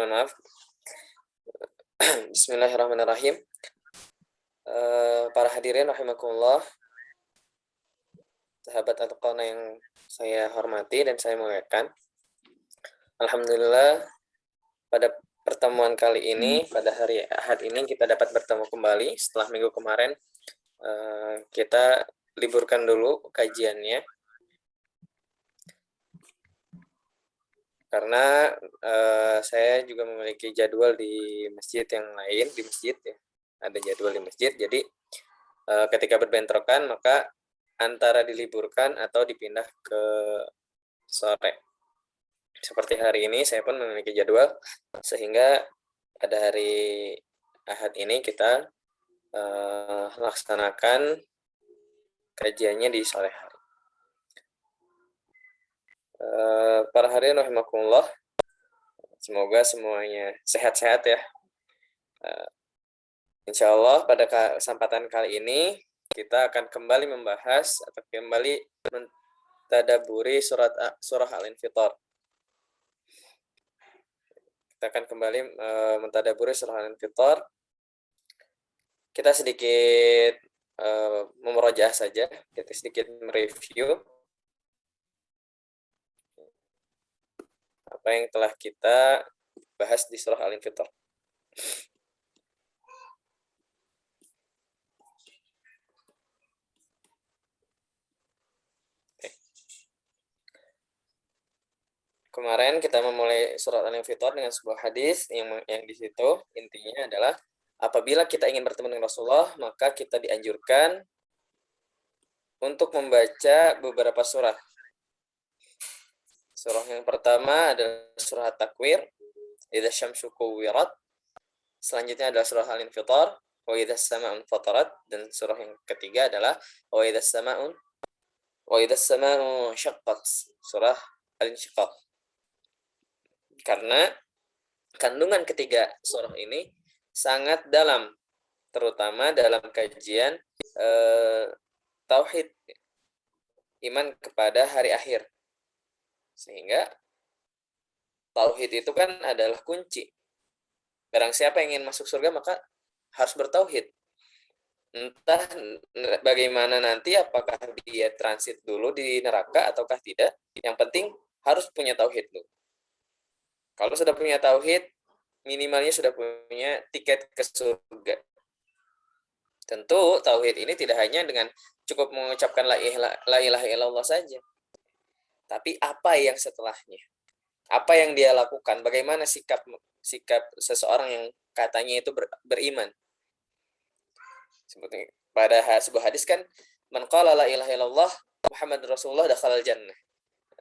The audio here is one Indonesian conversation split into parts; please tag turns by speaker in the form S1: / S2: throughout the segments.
S1: Mohon maaf. Bismillahirrahmanirrahim. Para hadirin rahimakumullah, sahabat Al-Qana yang saya hormati dan saya muliakan. Alhamdulillah, pada pertemuan kali ini, pada hari Ahad ini kita dapat bertemu kembali setelah minggu kemarin kita liburkan dulu kajiannya karena saya juga memiliki jadwal di masjid yang lain, di masjid ya, ada jadwal di masjid. Jadi ketika berbentrokan maka antara diliburkan atau dipindah ke sore. Seperti hari ini saya pun memiliki jadwal sehingga pada hari Ahad ini kita laksanakan kajiannya di sore hari. Para hadirin rahimakumullah, semoga semuanya sehat-sehat ya. Insya Allah pada kesempatan kali ini kita akan kembali membahas atau kembali mentadaburi surah Al-Infitar. Kita akan kembali mentadaburi surah Al-Infitar. Kita sedikit memurojaah saja, kita sedikit mereview apa yang telah kita bahas di surah Al-Infitar. Kemarin kita memulai surat Al-Infitar dengan sebuah hadis yang di situ intinya adalah apabila kita ingin bertemu dengan Rasulullah, maka kita dianjurkan untuk membaca beberapa surah. Surah yang pertama adalah surah At-Takwir, Idza Syamsu Kuwirat. Selanjutnya adalah surah Al-Infitar, wa idza as-sama'u fatarat, dan surah yang ketiga adalah wa idza as-sama'u syaqqat, surah Al-Insyiqaq. Karena kandungan ketiga surah ini sangat dalam, terutama dalam kajian tauhid, iman kepada hari akhir. Sehingga tauhid itu kan adalah kunci. Barang siapa yang ingin masuk surga maka harus bertauhid. Entah bagaimana nanti, apakah dia transit dulu di neraka ataukah tidak, yang penting harus punya tauhid dulu. Kalau sudah punya tauhid, minimalnya sudah punya tiket ke surga. Tentu tauhid ini tidak hanya dengan cukup mengucapkan la ilaha illallah saja. Tapi apa yang setelahnya? Apa yang dia lakukan? Bagaimana sikap seseorang yang katanya itu beriman? Seperti pada sebuah hadis kan, man qala la ilaha illallah Muhammadur Rasulullah dakhalal jannah.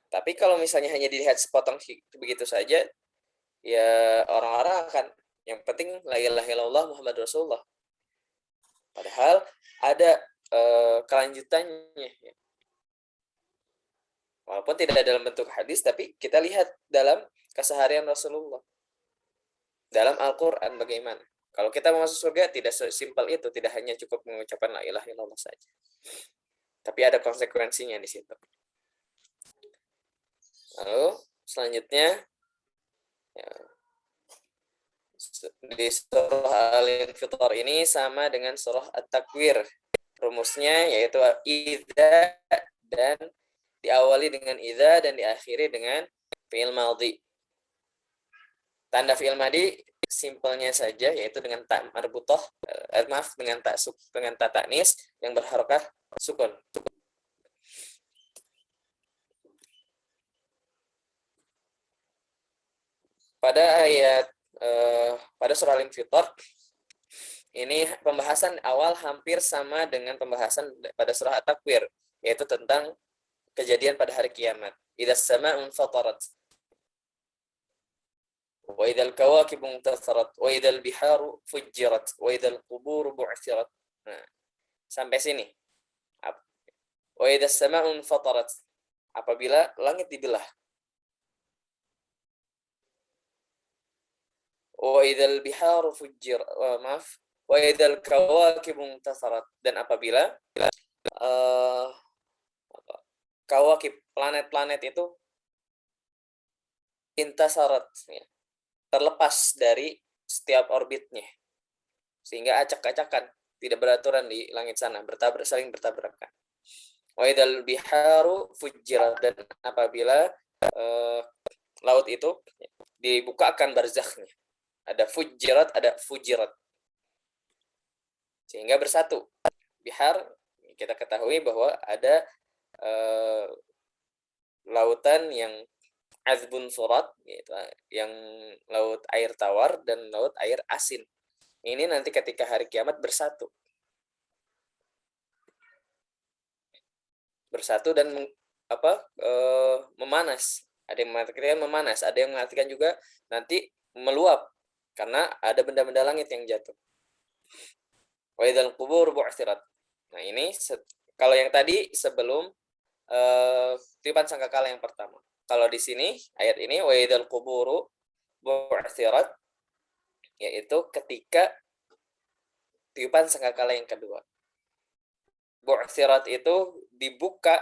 S1: Tapi kalau misalnya hanya dilihat sepotong begitu saja, ya orang-orang akan yang penting la ilaha illallah Muhammadur Rasulullah. Padahal ada kelanjutannya. Walaupun tidak dalam bentuk hadis, tapi kita lihat dalam keseharian Rasulullah. Dalam Al-Quran bagaimana? Kalau kita mau masuk surga, tidak sesimpel itu. Tidak hanya cukup mengucapkan la ilaha illallah saja. Tapi ada konsekuensinya di situ. Lalu, selanjutnya, ya, di surah Al-Infitar ini sama dengan surah At-Takwir. Rumusnya yaitu idza, dan diawali dengan idza dan diakhiri dengan fi'il madhi. Tanda fi'il madhi simpelnya saja yaitu dengan ta marbutah, dengan ta ta'nis yang berharokah sukun. Pada ayat pada surah Al-Infitar ini pembahasan awal hampir sama dengan pembahasan pada surah At-Takwir, yaitu tentang kejadian pada hari kiamat. Idza as-sama'u fatarat, wa idzal kawakibu intatharat, wa idzal biharu fujjirat, wa idzal quburu bu'thirat. Nah, sampai sini. Wa idza as-sama'u fatarat, apabila langit dibelah. Wa idzal biharu fujjirat, wa idzal kawakibu intatharat, dan apabila kawakib, planet-planet itu intasarat, ya, terlepas dari setiap orbitnya, sehingga acak-acakan, tidak beraturan di langit sana, saling bertabrakan. Wa idzal biharu fujirat, dan apabila laut itu dibukakan barzakhnya. Ada fujirat, ada fujirat, sehingga bersatu. Bihar, kita ketahui bahwa ada lautan yang azbun surat, yaitu yang laut air tawar, dan laut air asin. Ini nanti ketika hari kiamat bersatu dan memanas. Ada yang mengatakan memanas, ada yang mengatakan juga nanti meluap karena ada benda-benda langit yang jatuh. Wa idzal qubur bu'tsirat. Nah, ini kalau yang tadi sebelum tiupan sangkakala yang pertama. Kalau di sini ayat ini wa idzal quburu bu'tsirat, yaitu ketika tiupan sangkakala yang kedua. Bu'tsirat itu dibuka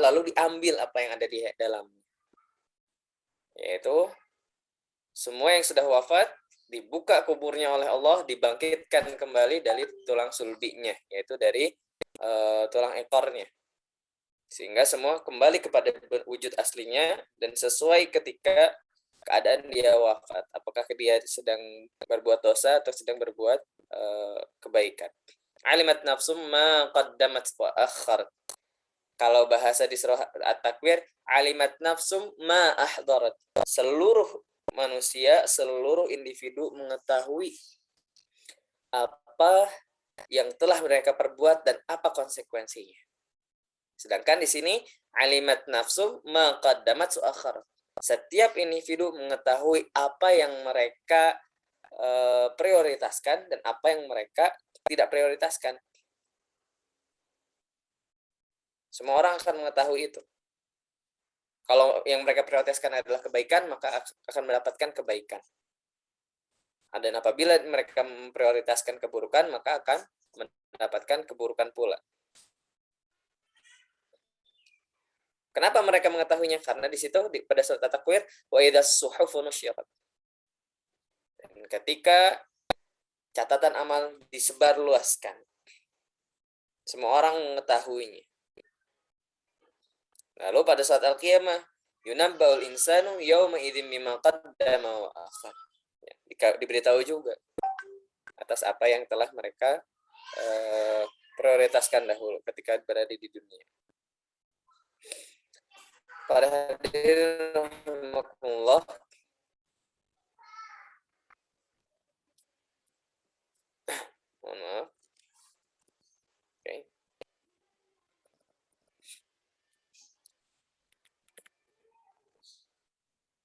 S1: lalu diambil apa yang ada di dalamnya. Yaitu semua yang sudah wafat dibuka kuburnya oleh Allah, dibangkitkan kembali dari tulang sulbinya, yaitu dari tulang ekornya. Sehingga semua kembali kepada wujud aslinya dan sesuai ketika keadaan dia wafat. Apakah dia sedang berbuat dosa atau sedang berbuat kebaikan. Alimat nafsum ma qaddamat wa akhar. Kalau bahasa di surah At-Takwir, alimat nafsum ma ahdarat. Seluruh manusia, seluruh individu mengetahui apa yang telah mereka perbuat dan apa konsekuensinya. Sedangkan di sini alimat nafsum ma qaddamat wa akhar. Setiap individu mengetahui apa yang mereka prioritaskan dan apa yang mereka tidak prioritaskan. Semua orang akan mengetahui itu. Kalau yang mereka prioritaskan adalah kebaikan, maka akan mendapatkan kebaikan. Dan apabila mereka memprioritaskan keburukan, maka akan mendapatkan keburukan pula. Kenapa mereka mengetahuinya? Karena di situ pada surat At-Takwir, wa idzas suhufu nusyirat. Dan ketika catatan amal disebarluaskan, semua orang mengetahuinya. Lalu pada saat al-qiyamah, yunabbaul insanu yawma idzin mimma qaddama wa akhar. Diberitahu juga atas apa yang telah mereka prioritaskan dahulu ketika berada di dunia. Para hadirin rahimakumullah, mohon maaf. Okay.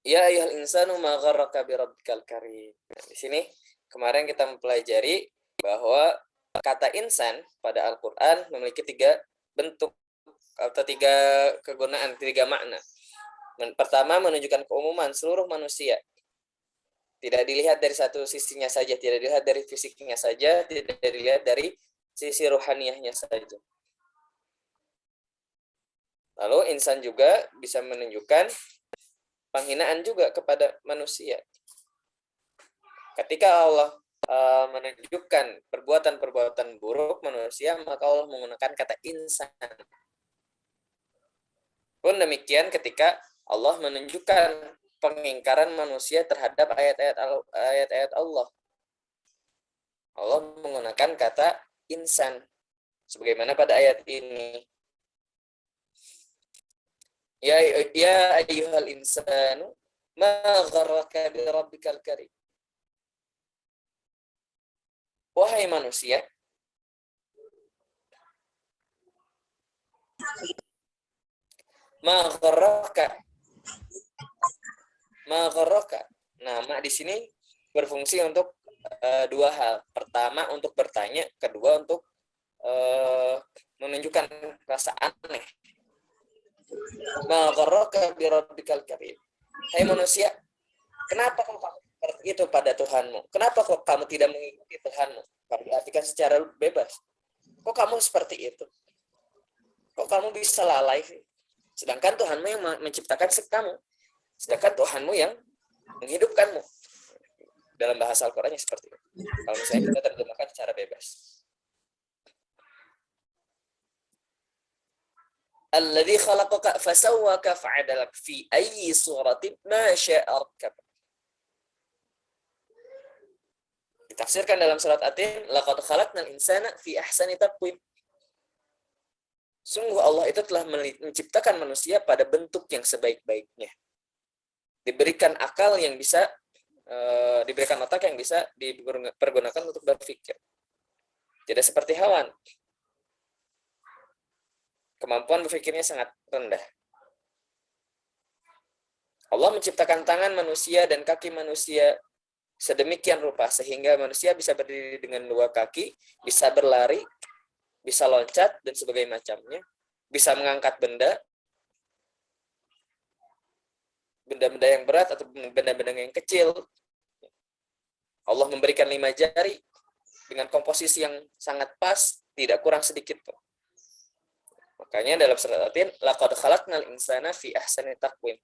S1: Ya ayyuhal insanu ma gharraka bi rabbikal karim. Nah, di sini kemarin kita mempelajari bahwa kata insan pada Al-Qur'an memiliki 3 bentuk atau 3 kegunaan, 3 makna. Pertama, menunjukkan keumuman seluruh manusia. Tidak dilihat dari satu sisinya saja, tidak dilihat dari fisiknya saja, tidak dilihat dari sisi ruhaniyahnya saja. Lalu insan juga bisa menunjukkan penghinaan juga kepada manusia. Ketika Allah menunjukkan perbuatan-perbuatan buruk manusia, maka Allah menggunakan kata insan. Pun demikian ketika Allah menunjukkan pengingkaran manusia terhadap ayat-ayat Allah. Allah menggunakan kata insan. Sebagaimana pada ayat ini. Ya ayyuhal insanu ma gharraka bi rabbikal karim. Wahai manusia, ma gharraka. Nama di sini berfungsi untuk 2 hal. Pertama untuk bertanya, kedua untuk menunjukkan rasa aneh. Ma gharraka bi rabbikal karim. Hai manusia, kenapa kamu seperti itu pada Tuhanmu? Kenapa kok kamu tidak mengikuti Tuhanmu? Kalau diartikan secara bebas. Kok kamu seperti itu? Kok kamu bisa lalai? Sedangkan Tuhanmu yang menciptakan kamu. Sedangkan Tuhanmu yang menghidupkanmu. Dalam bahasa Al-Qur'annya seperti itu. Kalau misalnya kita terjemahkan secara bebas. Alladzi khalaqaka fasawwaka fa'adalak fi ayyi suratin ma syaa rakkabak. Ditafsirkan dalam surat At-Tin, laqad khalaqnal insana fi ahsani taqwim. Sungguh Allah itu telah menciptakan manusia pada bentuk yang sebaik-baiknya. Diberikan akal yang bisa, diberikan otak yang bisa dipergunakan untuk berpikir. Tidak seperti hewan. Kemampuan berpikirnya sangat rendah. Allah menciptakan tangan manusia dan kaki manusia sedemikian rupa sehingga manusia bisa berdiri dengan dua kaki, bisa berlari, bisa loncat dan sebagainya macamnya, bisa mengangkat benda-benda yang berat atau benda-benda yang kecil. Allah memberikan 5 jari dengan komposisi yang sangat pas, tidak kurang sedikit pun. Makanya dalam surat At-Tin, laqad khalaqnal insana fi ahsani taqwim.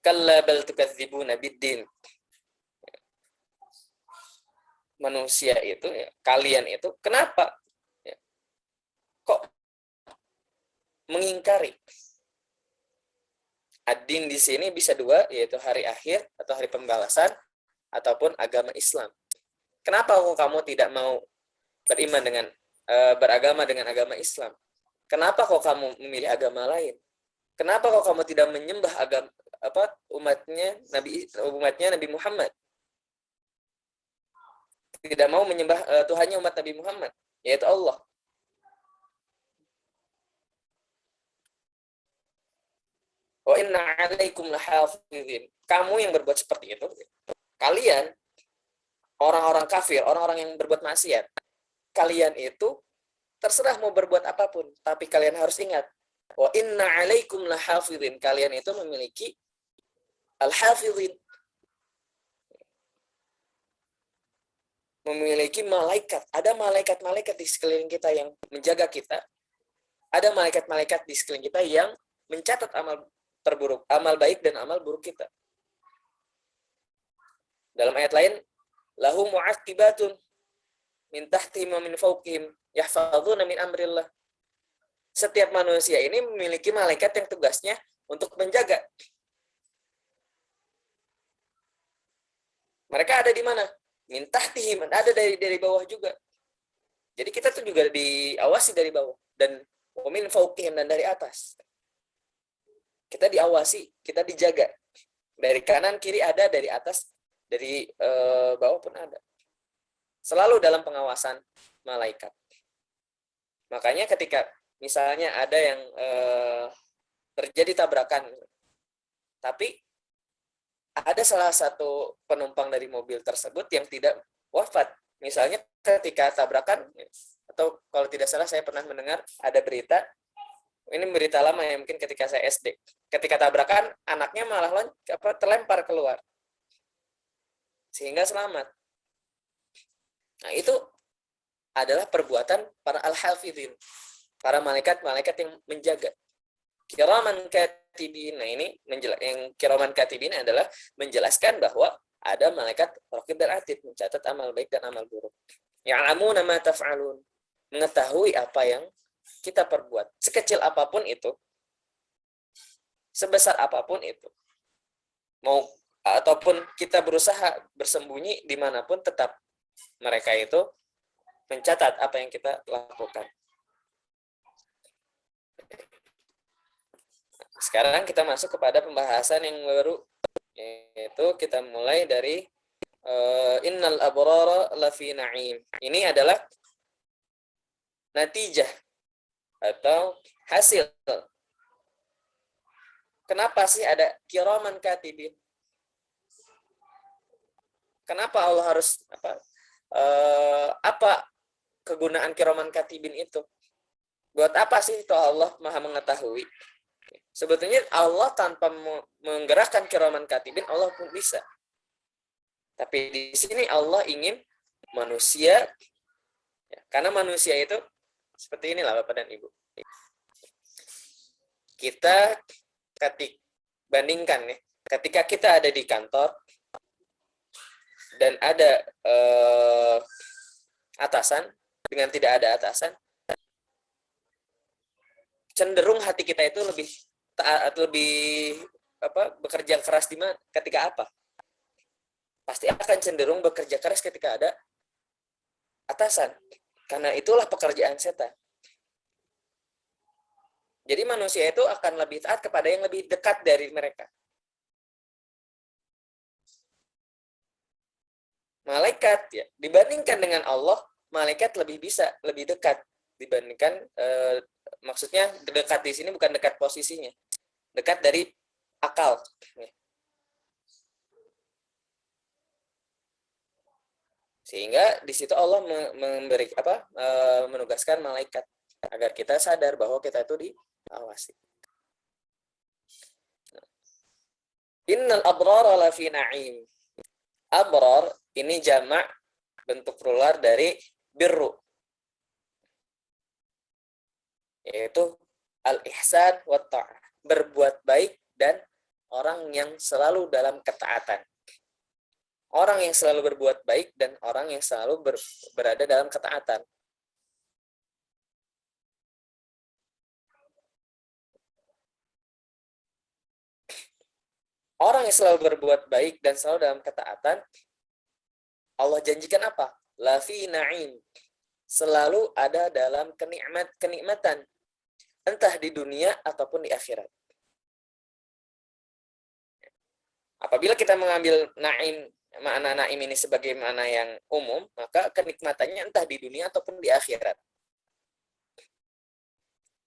S1: Kalla bal tukadzibuna biddin. Manusia itu, ya, kalian itu, kenapa? Ya, kok mengingkari? Ad-din di sini bisa dua, yaitu hari akhir atau hari pembalasan, ataupun agama Islam. Kenapa kamu tidak mau beriman dengan beragama dengan agama Islam? Kenapa kok kamu memilih agama lain? Kenapa kok kamu tidak menyembah agama umatnya Nabi Muhammad? Tidak mau menyembah Tuhannya umat Nabi Muhammad, yaitu Allah. Wa inna 'alaikum lahafizin. Kamu yang berbuat seperti itu, kalian orang-orang kafir, orang-orang yang berbuat maksiat, kalian itu terserah mau berbuat apapun, tapi kalian harus ingat, wa inna 'alaikum lahafizin. Kalian itu memiliki al-hafizin, memiliki malaikat. Ada malaikat-malaikat di sekeliling kita yang menjaga kita. Ada malaikat-malaikat di sekeliling kita yang mencatat amal terburuk, amal baik dan amal buruk kita. Dalam ayat lain, lahum mu'aqibatun min tahtihim wa min fawqihim yahfazuna min amrillah. Setiap manusia ini memiliki malaikat yang tugasnya untuk menjaga. Mereka ada di mana? Min tahtihim, ada dari bawah juga. Jadi kita tuh juga diawasi dari bawah, dan wa min fawqihim, dan dari atas. Kita diawasi, kita dijaga. Dari kanan, kiri ada, dari atas, dari bawah pun ada. Selalu dalam pengawasan malaikat. Makanya ketika misalnya ada yang terjadi tabrakan, tapi ada salah satu penumpang dari mobil tersebut yang tidak wafat. Misalnya ketika tabrakan, atau kalau tidak salah saya pernah mendengar ada berita, ini berita lama ya, mungkin ketika saya SD. Ketika tabrakan, anaknya malah terlempar keluar. Sehingga selamat. Nah, itu adalah perbuatan para al-hafidhin, para malaikat-malaikat yang menjaga. Kiraman katibin. Nah, ini yang kiraman katibin adalah menjelaskan bahwa ada malaikat raqib dan atid, mencatat amal baik dan amal buruk. Ya'lamuna ma taf'alun, mengetahui apa yang kita perbuat, sekecil apapun itu, sebesar apapun itu, mau ataupun kita berusaha bersembunyi dimanapun, tetap mereka itu mencatat apa yang kita lakukan. Sekarang kita masuk kepada pembahasan yang baru, yaitu kita mulai dari innal abrara lafi na'im. Ini adalah natijah atau hasil. Kenapa sih ada kiraman katibin? Kenapa Allah harus apa kegunaan kiraman katibin itu? Buat apa sih itu Allah Maha mengetahui? Sebetulnya Allah tanpa menggerakkan kiraman katibin, Allah pun bisa. Tapi di sini Allah ingin manusia, ya, karena manusia itu seperti inilah Bapak dan Ibu. Kita bandingkan nih, ketika kita ada di kantor dan ada atasan dengan tidak ada atasan, cenderung hati kita itu lebih taat, lebih bekerja keras di mana ketika apa? Pasti akan cenderung bekerja keras ketika ada atasan. Karena itulah pekerjaan setan. Jadi manusia itu akan lebih taat kepada yang lebih dekat dari mereka. Malaikat ya, dibandingkan dengan Allah, malaikat lebih bisa, lebih dekat dibandingkan maksudnya dekat di sini bukan dekat posisinya. Dekat dari akal. Sehingga di situ Allah memberi menugaskan malaikat agar kita sadar bahwa kita itu diawasi. Innal abrara lafi na'im. Abrar ini jamak bentuk plural dari birru, yaitu al-ihsan wa ta'ah, berbuat baik dan orang yang selalu dalam ketaatan. Orang yang selalu berbuat baik dan orang yang selalu berada dalam ketaatan. Orang yang selalu berbuat baik dan selalu dalam ketaatan, Allah janjikan apa? Lafi na'im. Selalu ada dalam kenikmatan. Entah di dunia ataupun di akhirat. Apabila kita mengambil na'im, makna na'im ini sebagai makna yang umum, maka kenikmatannya entah di dunia ataupun di akhirat.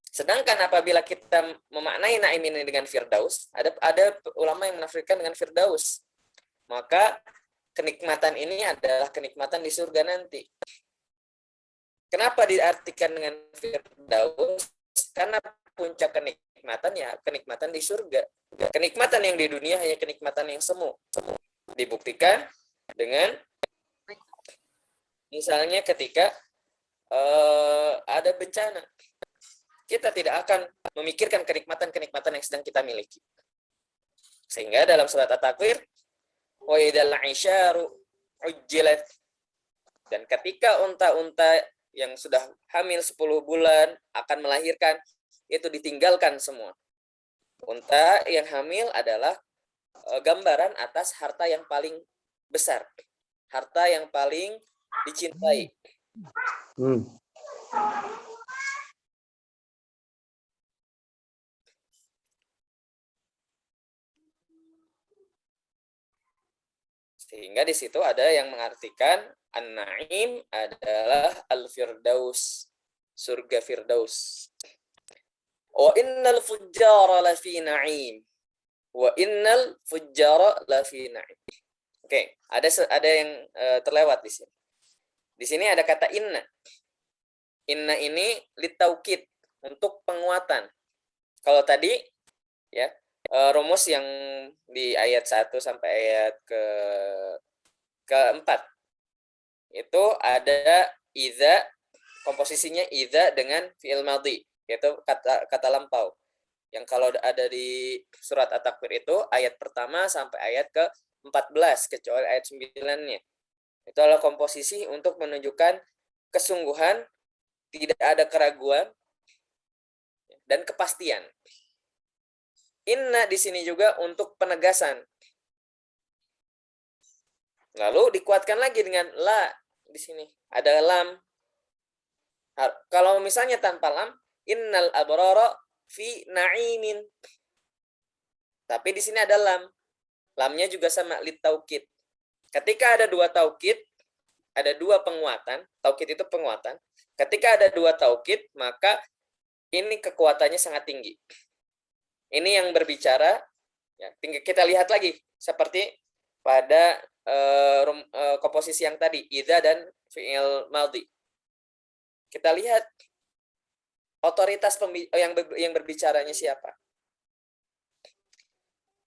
S1: Sedangkan apabila kita memaknai na'im ini dengan firdaus, ada ulama yang menafsirkan dengan firdaus. Maka kenikmatan ini adalah kenikmatan di surga nanti. Kenapa diartikan dengan firdaus? Karena puncak kenikmatan ya kenikmatan di surga. Kenikmatan yang di dunia hanya kenikmatan yang semu. Dibuktikan dengan misalnya ketika ada bencana. Kita tidak akan memikirkan kenikmatan-kenikmatan yang sedang kita miliki. Sehingga dalam surat At-Takwir, wa idal 'isyaru ujjilat, dan ketika unta-unta yang sudah hamil 10 bulan akan melahirkan, itu ditinggalkan semua. Unta yang hamil adalah gambaran atas harta yang paling besar, harta yang paling dicintai. Sehingga di situ ada yang mengartikan an-na'im adalah al-firdaus, surga firdaus. Wa innal fujjara lafi na'im. Wa innal fujjara lafi na'im. Oke, ada yang terlewat di sini. Di sini ada kata inna. Inna ini litaukid, untuk penguatan. Kalau tadi ya rumus yang di ayat 1 sampai ayat keempat itu ada idza, komposisinya idza dengan fi'il madhi, yaitu kata lampau. Yang kalau ada di surat At-Takwir itu ayat pertama sampai ayat ke-14 kecuali ayat 9-nya. Itu adalah komposisi untuk menunjukkan kesungguhan, tidak ada keraguan dan kepastian. Inna di sini juga untuk penegasan. Lalu dikuatkan lagi dengan la di sini. Ada lam. Kalau misalnya tanpa lam, innal abrara fi na'imin. Tapi di sini ada lam. Lamnya juga sama litaukid. Ketika ada dua taukid, ada dua penguatan. Taukid itu penguatan. Ketika ada dua taukid, maka ini kekuatannya sangat tinggi. Ini yang berbicara, ya, kita lihat lagi seperti pada komposisi yang tadi, idza dan fi'il madhi. Kita lihat otoritas yang berbicaranya siapa.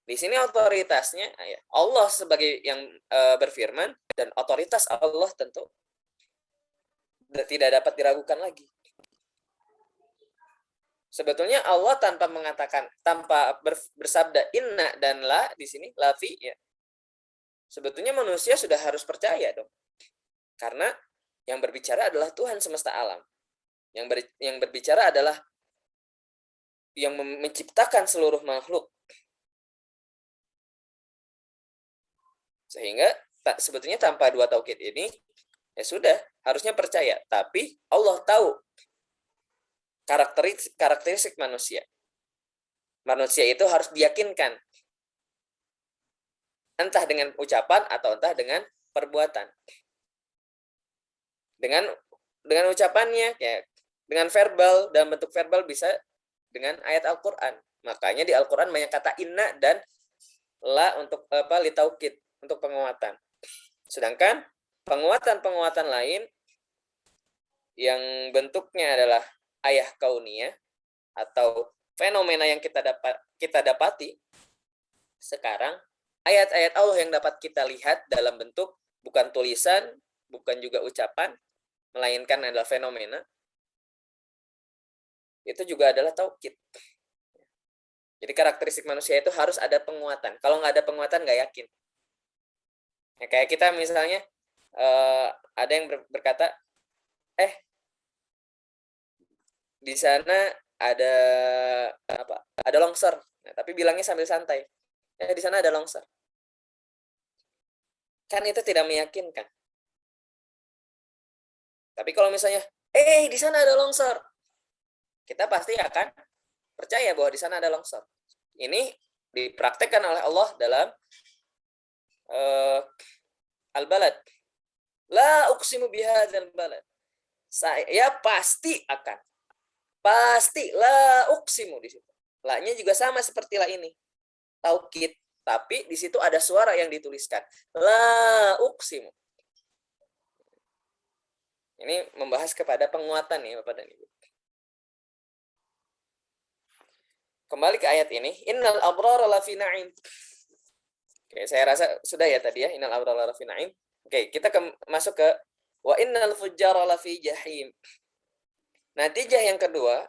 S1: Di sini otoritasnya ya, Allah sebagai yang berfirman, dan otoritas Allah tentu tidak dapat diragukan lagi. Sebetulnya Allah tanpa mengatakan, tanpa bersabda inna dan la di sini, lafi ya. Sebetulnya manusia sudah harus percaya dong. Karena yang berbicara adalah Tuhan semesta alam. Yang berbicara adalah yang menciptakan seluruh makhluk. Sehingga sebetulnya tanpa dua tauhid ini ya sudah, harusnya percaya. Tapi Allah tahu karakteristik manusia. Manusia itu harus diyakinkan. Entah dengan ucapan atau entah dengan perbuatan. Dengan ucapannya, ya, dengan verbal, dalam bentuk verbal bisa dengan ayat Al-Quran. Makanya di Al-Quran banyak kata inna dan la untuk litaukid, untuk penguatan. Sedangkan penguatan lain yang bentuknya adalah ayah kauniyah atau fenomena yang kita dapati sekarang, ayat-ayat Allah yang dapat kita lihat dalam bentuk bukan tulisan, bukan juga ucapan, melainkan adalah fenomena, itu juga adalah taukid. Jadi karakteristik manusia itu harus ada penguatan. Kalau nggak ada penguatan, nggak yakin. Ya, kayak kita misalnya ada yang berkata, di sana ada ada longsor. Nah, tapi bilangnya sambil santai. Di sana ada longsor. Kan itu tidak meyakinkan. Tapi kalau misalnya, di sana ada longsor, kita pasti akan percaya bahwa di sana ada longsor. Ini dipraktekkan oleh Allah dalam Al-Balad. La uqsimu bihadzal balad. Saya pasti akan. Pasti la uqsimu di situ. La-nya juga sama seperti la ini. Taukid, tapi di situ ada suara yang dituliskan. La uqsimu. Ini membahas kepada penguatan nih Bapak dan Ibu. Kembali ke ayat ini, innal abrara lafi na'im. Oke, saya rasa sudah ya tadi ya, innal abrara lafi na'im. Oke, kita masuk ke wa innal fujjara lafi jahim. Natijah yang kedua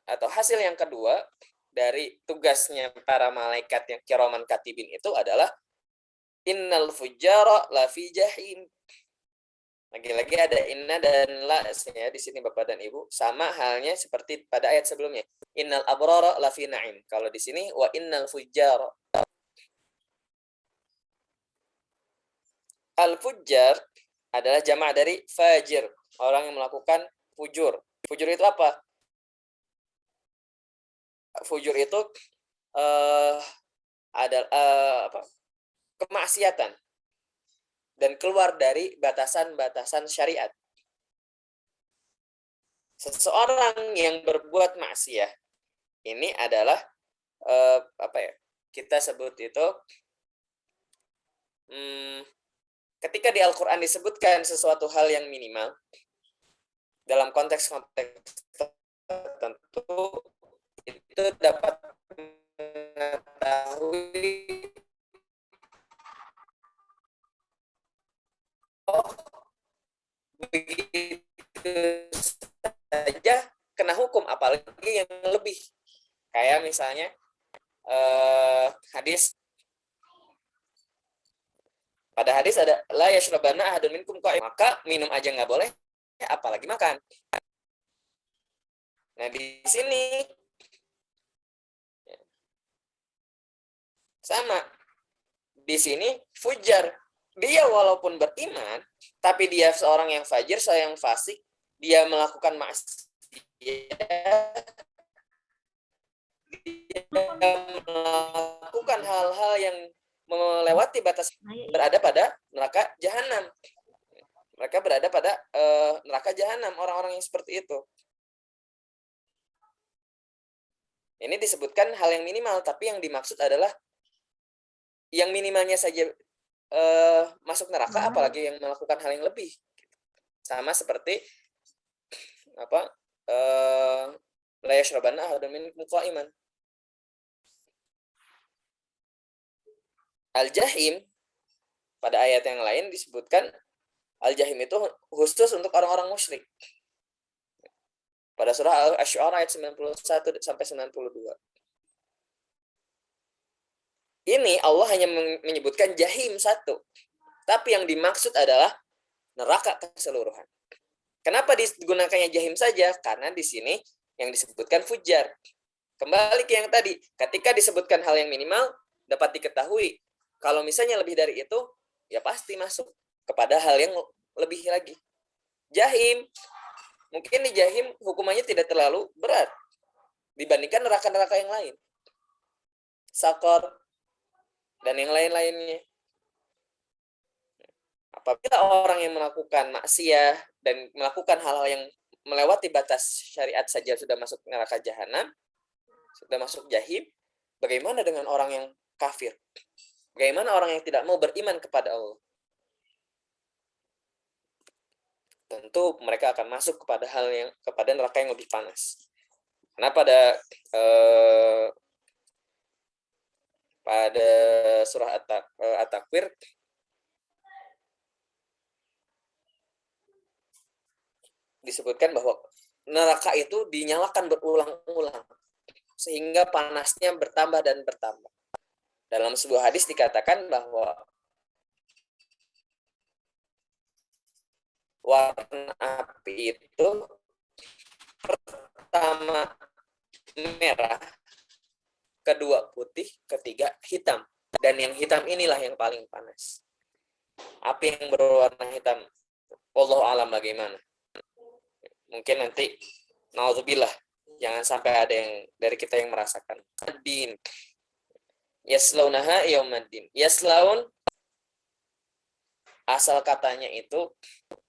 S1: atau hasil yang kedua dari tugasnya para malaikat yang kiraman katibin itu adalah innal fujjara lafi jahim. Lagi-lagi ada inna dan la ya di sini Bapak dan Ibu, sama halnya seperti pada ayat sebelumnya. Innal abrara lafi na'im. Kalau di sini wa innal fujjara. Al-fujjar adalah jamak dari fajir, orang yang melakukan fujur. Fujur itu apa? Fujur itu adalah kemaksiatan dan keluar dari batasan-batasan syariat. Seseorang yang berbuat maksiat ini adalah kita sebut itu ketika di Al-Quran disebutkan sesuatu hal yang minimal dalam konteks-konteks tertentu, itu dapat mengetahui begitu saja kena hukum, apalagi yang lebih. Kayak misalnya hadis, pada hadis ada la yashrabanna ahadun minkum qa'im, maka minum aja nggak boleh, apalagi makan. Nah di sini sama, di sini fujar, dia walaupun beriman, tapi dia seorang yang fajir, seorang yang fasik, dia melakukan maksiat, dia melakukan hal-hal yang melewati batas, berada pada neraka jahanam. Mereka berada pada neraka jahanam, orang-orang yang seperti itu. Ini disebutkan hal yang minimal, tapi yang dimaksud adalah yang minimalnya saja masuk neraka, apalagi yang melakukan hal yang lebih. Sama seperti la yashrabanna ahadun minkum qa'iman. Al-jahim pada ayat yang lain disebutkan al-jahim itu khusus untuk orang-orang musyrik. Pada surah Asy-Syu'ara ayat 91 sampai 92. Ini Allah hanya menyebutkan jahim satu. Tapi yang dimaksud adalah neraka keseluruhan. Kenapa digunakannya jahim saja? Karena di sini yang disebutkan fujar. Kembali ke yang tadi, ketika disebutkan hal yang minimal, dapat diketahui. Kalau misalnya lebih dari itu, ya pasti masuk kepada hal yang lebih lagi. Jahim, mungkin di jahim hukumannya tidak terlalu berat dibandingkan neraka-neraka yang lain. Sakor, dan yang lain-lainnya. Apabila orang yang melakukan maksiat dan melakukan hal-hal yang melewati batas syariat saja sudah masuk neraka jahanam, sudah masuk jahim, bagaimana dengan orang yang kafir? Bagaimana orang yang tidak mau beriman kepada Allah? Tentu mereka akan masuk kepada neraka yang lebih panas. Karena pada surah At-Takwir disebutkan bahwa neraka itu dinyalakan berulang-ulang sehingga panasnya bertambah dan bertambah. Dalam sebuah hadis dikatakan bahwa warna api itu pertama merah, kedua putih, ketiga hitam. Dan yang hitam inilah yang paling panas. Api yang berwarna hitam, wallahu alam bagaimana. Mungkin nanti, naudzubillah, jangan sampai ada yang dari kita yang merasakan. Ad-din. Yaslaunaha yaumaddin. Yaslaun, asal katanya itu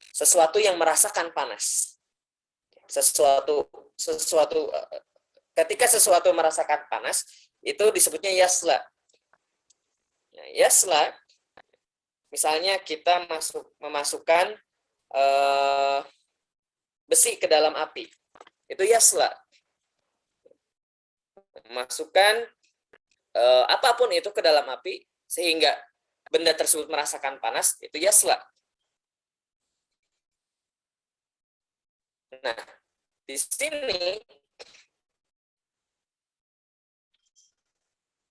S1: sesuatu yang merasakan panas. Sesuatu ketika sesuatu merasakan panas, itu disebutnya yasla. Nah, yasla, misalnya kita memasukkan besi ke dalam api, itu yasla. Memasukkan apapun itu ke dalam api sehingga benda tersebut merasakan panas, itu yasla. Nah, di sini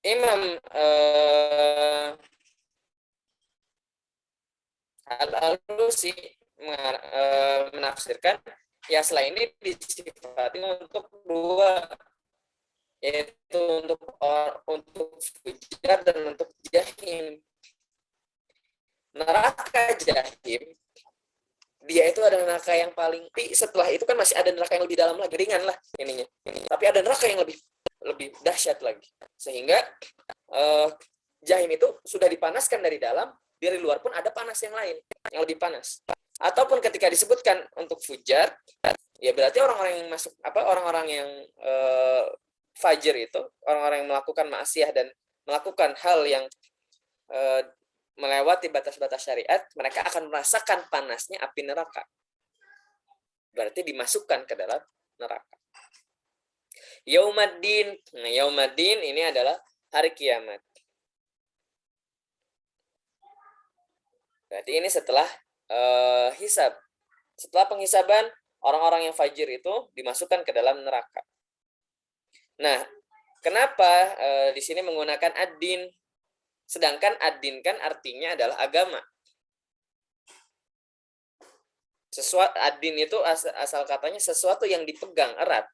S1: Imam Al-Alusi menafsirkan yasla ini disifati untuk dua, yaitu untuk fujar dan untuk jahim. Neraka jahim, dia itu ada neraka yang paling, setelah itu kan masih ada neraka yang lebih dalam lagi, ringan lah ininya. Tapi ada neraka yang lebih dahsyat lagi. Sehingga jahim itu sudah dipanaskan dari dalam, dari luar pun ada panas yang lain yang lebih panas. Ataupun ketika disebutkan untuk fujar, ya berarti orang-orang yang masuk orang-orang yang fajir itu, orang-orang yang melakukan maksiat dan melakukan hal yang melewati batas-batas syariat, mereka akan merasakan panasnya api neraka. Berarti dimasukkan ke dalam neraka. Yaumaddin. Nah, yaumaddin ini adalah hari kiamat. Berarti ini setelah hisab. Setelah penghisaban, orang-orang yang fajir itu dimasukkan ke dalam neraka. Nah, kenapa di sini menggunakan ad-din? Sedangkan ad-din kan artinya adalah agama. Ad-din itu asal katanya sesuatu yang dipegang erat.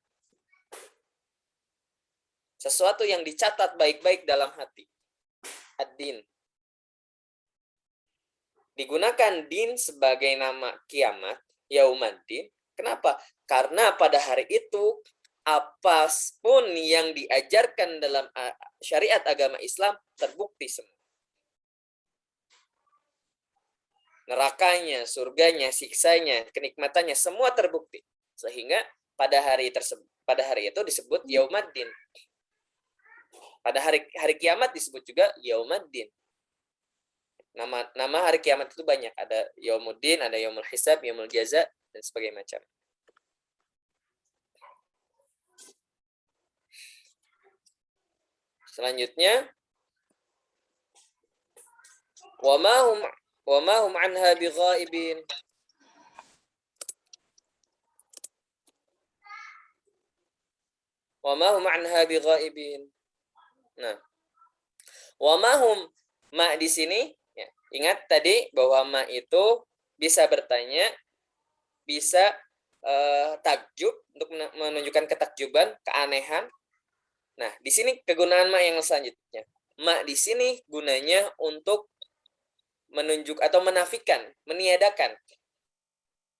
S1: Sesuatu yang dicatat baik-baik dalam hati. Ad-din. Digunakan din sebagai nama kiamat, yaumaddin. Kenapa? Karena pada hari itu apapun yang diajarkan dalam syariat agama Islam terbukti semua. Nerakanya, surganya, siksanya, kenikmatannya semua terbukti. Sehingga pada hari itu disebut yaumaddin. Pada hari kiamat disebut juga yaumaddin. Nama hari kiamat itu banyak. Ada yaumuddin, ada yaumul hisab, yaumul jaza, dan sebagainya macam. Selanjutnya, wa ma hum anha bighaibin. Wa ma hum anha bighaibin. Nah, wa ma hum, ma di sini ya, ingat tadi bahwa ma itu bisa bertanya, bisa takjub untuk menunjukkan ketakjuban, keanehan. Nah, di sini kegunaan ma yang selanjutnya. Ma di sini gunanya untuk menunjuk atau menafikan, meniadakan.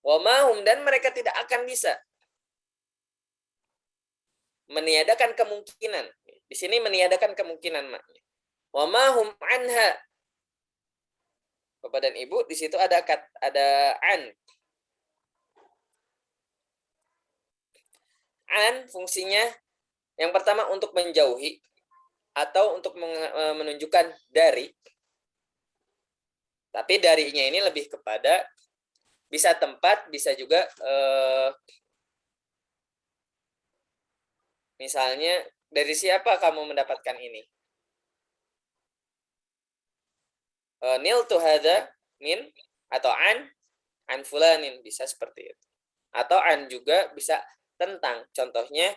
S1: Wa ma hum, dan mereka tidak akan bisa. Meniadakan kemungkinan. Di sini meniadakan kemungkinan maknya. Wa ma hum anha. Bapak dan Ibu, di situ ada an. An fungsinya yang pertama untuk menjauhi atau untuk menunjukkan dari. Tapi darinya ini lebih kepada bisa tempat, bisa juga misalnya dari siapa kamu mendapatkan ini? Nil tu hadza min, atau an fulanin, bisa seperti itu. Atau an juga bisa tentang. Contohnya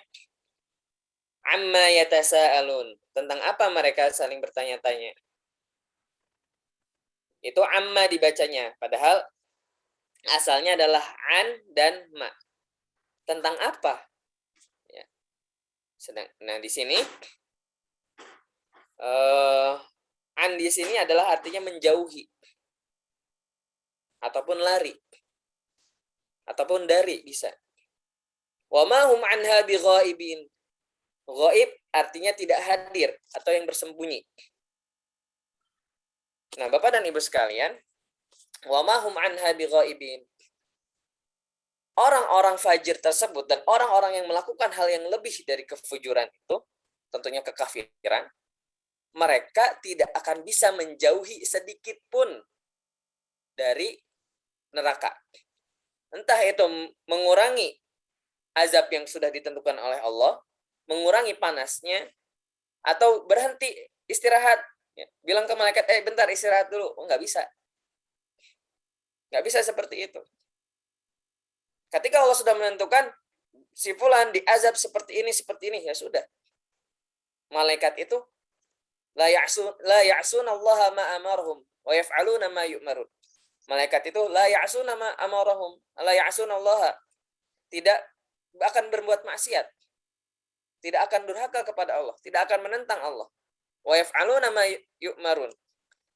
S1: amma yatasaalun, tentang apa mereka saling bertanya-tanya. Itu amma dibacanya, padahal asalnya adalah an dan ma. Tentang apa? Ya. Nah di sini an di sini adalah artinya menjauhi ataupun lari ataupun dari, bisa. Wa ma hum anha bighaibin. Ghaib artinya tidak hadir atau yang bersembunyi. Nah, Bapak dan Ibu sekalian, wa ma hum anha bighaibin. Orang-orang fajir tersebut dan orang-orang yang melakukan hal yang lebih dari kefujuran itu, tentunya kekafiran, mereka tidak akan bisa menjauhi sedikit pun dari neraka. Entah itu mengurangi azab yang sudah ditentukan oleh Allah, mengurangi panasnya, atau berhenti istirahat. Ya, bilang ke malaikat, bentar istirahat dulu. Oh, nggak bisa. Nggak bisa seperti itu. Ketika Allah sudah menentukan si fulan diazab seperti ini, ya sudah. Malaikat itu la ya'sun Allah ma amarhum wa yaf'aluna ma yu'marun. Malaikat itu la ya'sun ma amarhum, la ya'sun Allah, tidak akan berbuat maksiat, tidak akan durhaka kepada Allah, tidak akan menentang Allah. Wa yaf'aluna ma yu'marun,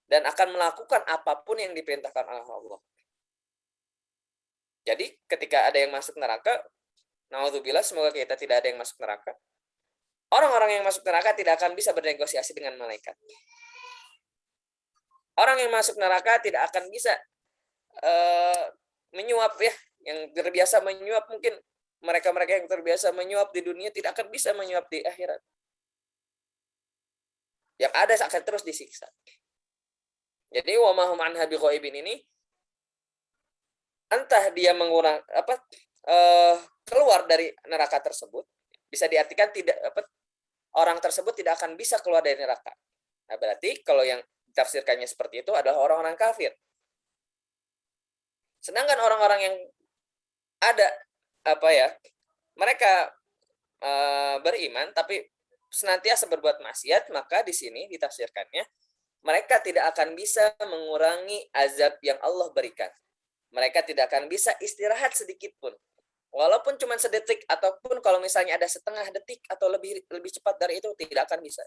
S1: dan akan melakukan apapun yang diperintahkan oleh Allah. Jadi ketika ada yang masuk neraka, naudzubillah, semoga kita tidak ada yang masuk neraka. Orang-orang yang masuk neraka tidak akan bisa bernegosiasi dengan malaikat. Orang yang masuk neraka tidak akan bisa menyuap, ya, yang terbiasa menyuap, mungkin mereka-mereka yang terbiasa menyuap di dunia tidak akan bisa menyuap di akhirat. Yang ada akan terus disiksa. Jadi wa ma hum anha bighaibin ini, entah dia mengurang keluar dari neraka tersebut, bisa diartikan tidak orang tersebut tidak akan bisa keluar dari neraka. Nah, berarti kalau yang ditafsirkannya seperti itu adalah orang-orang kafir. Sedangkan orang-orang yang ada mereka beriman tapi senantiasa berbuat maksiat, maka di sini ditafsirkannya mereka tidak akan bisa mengurangi azab yang Allah berikan. Mereka tidak akan bisa istirahat sedikit pun. Walaupun cuma sedetik, ataupun kalau misalnya ada setengah detik atau lebih cepat dari itu, tidak akan bisa.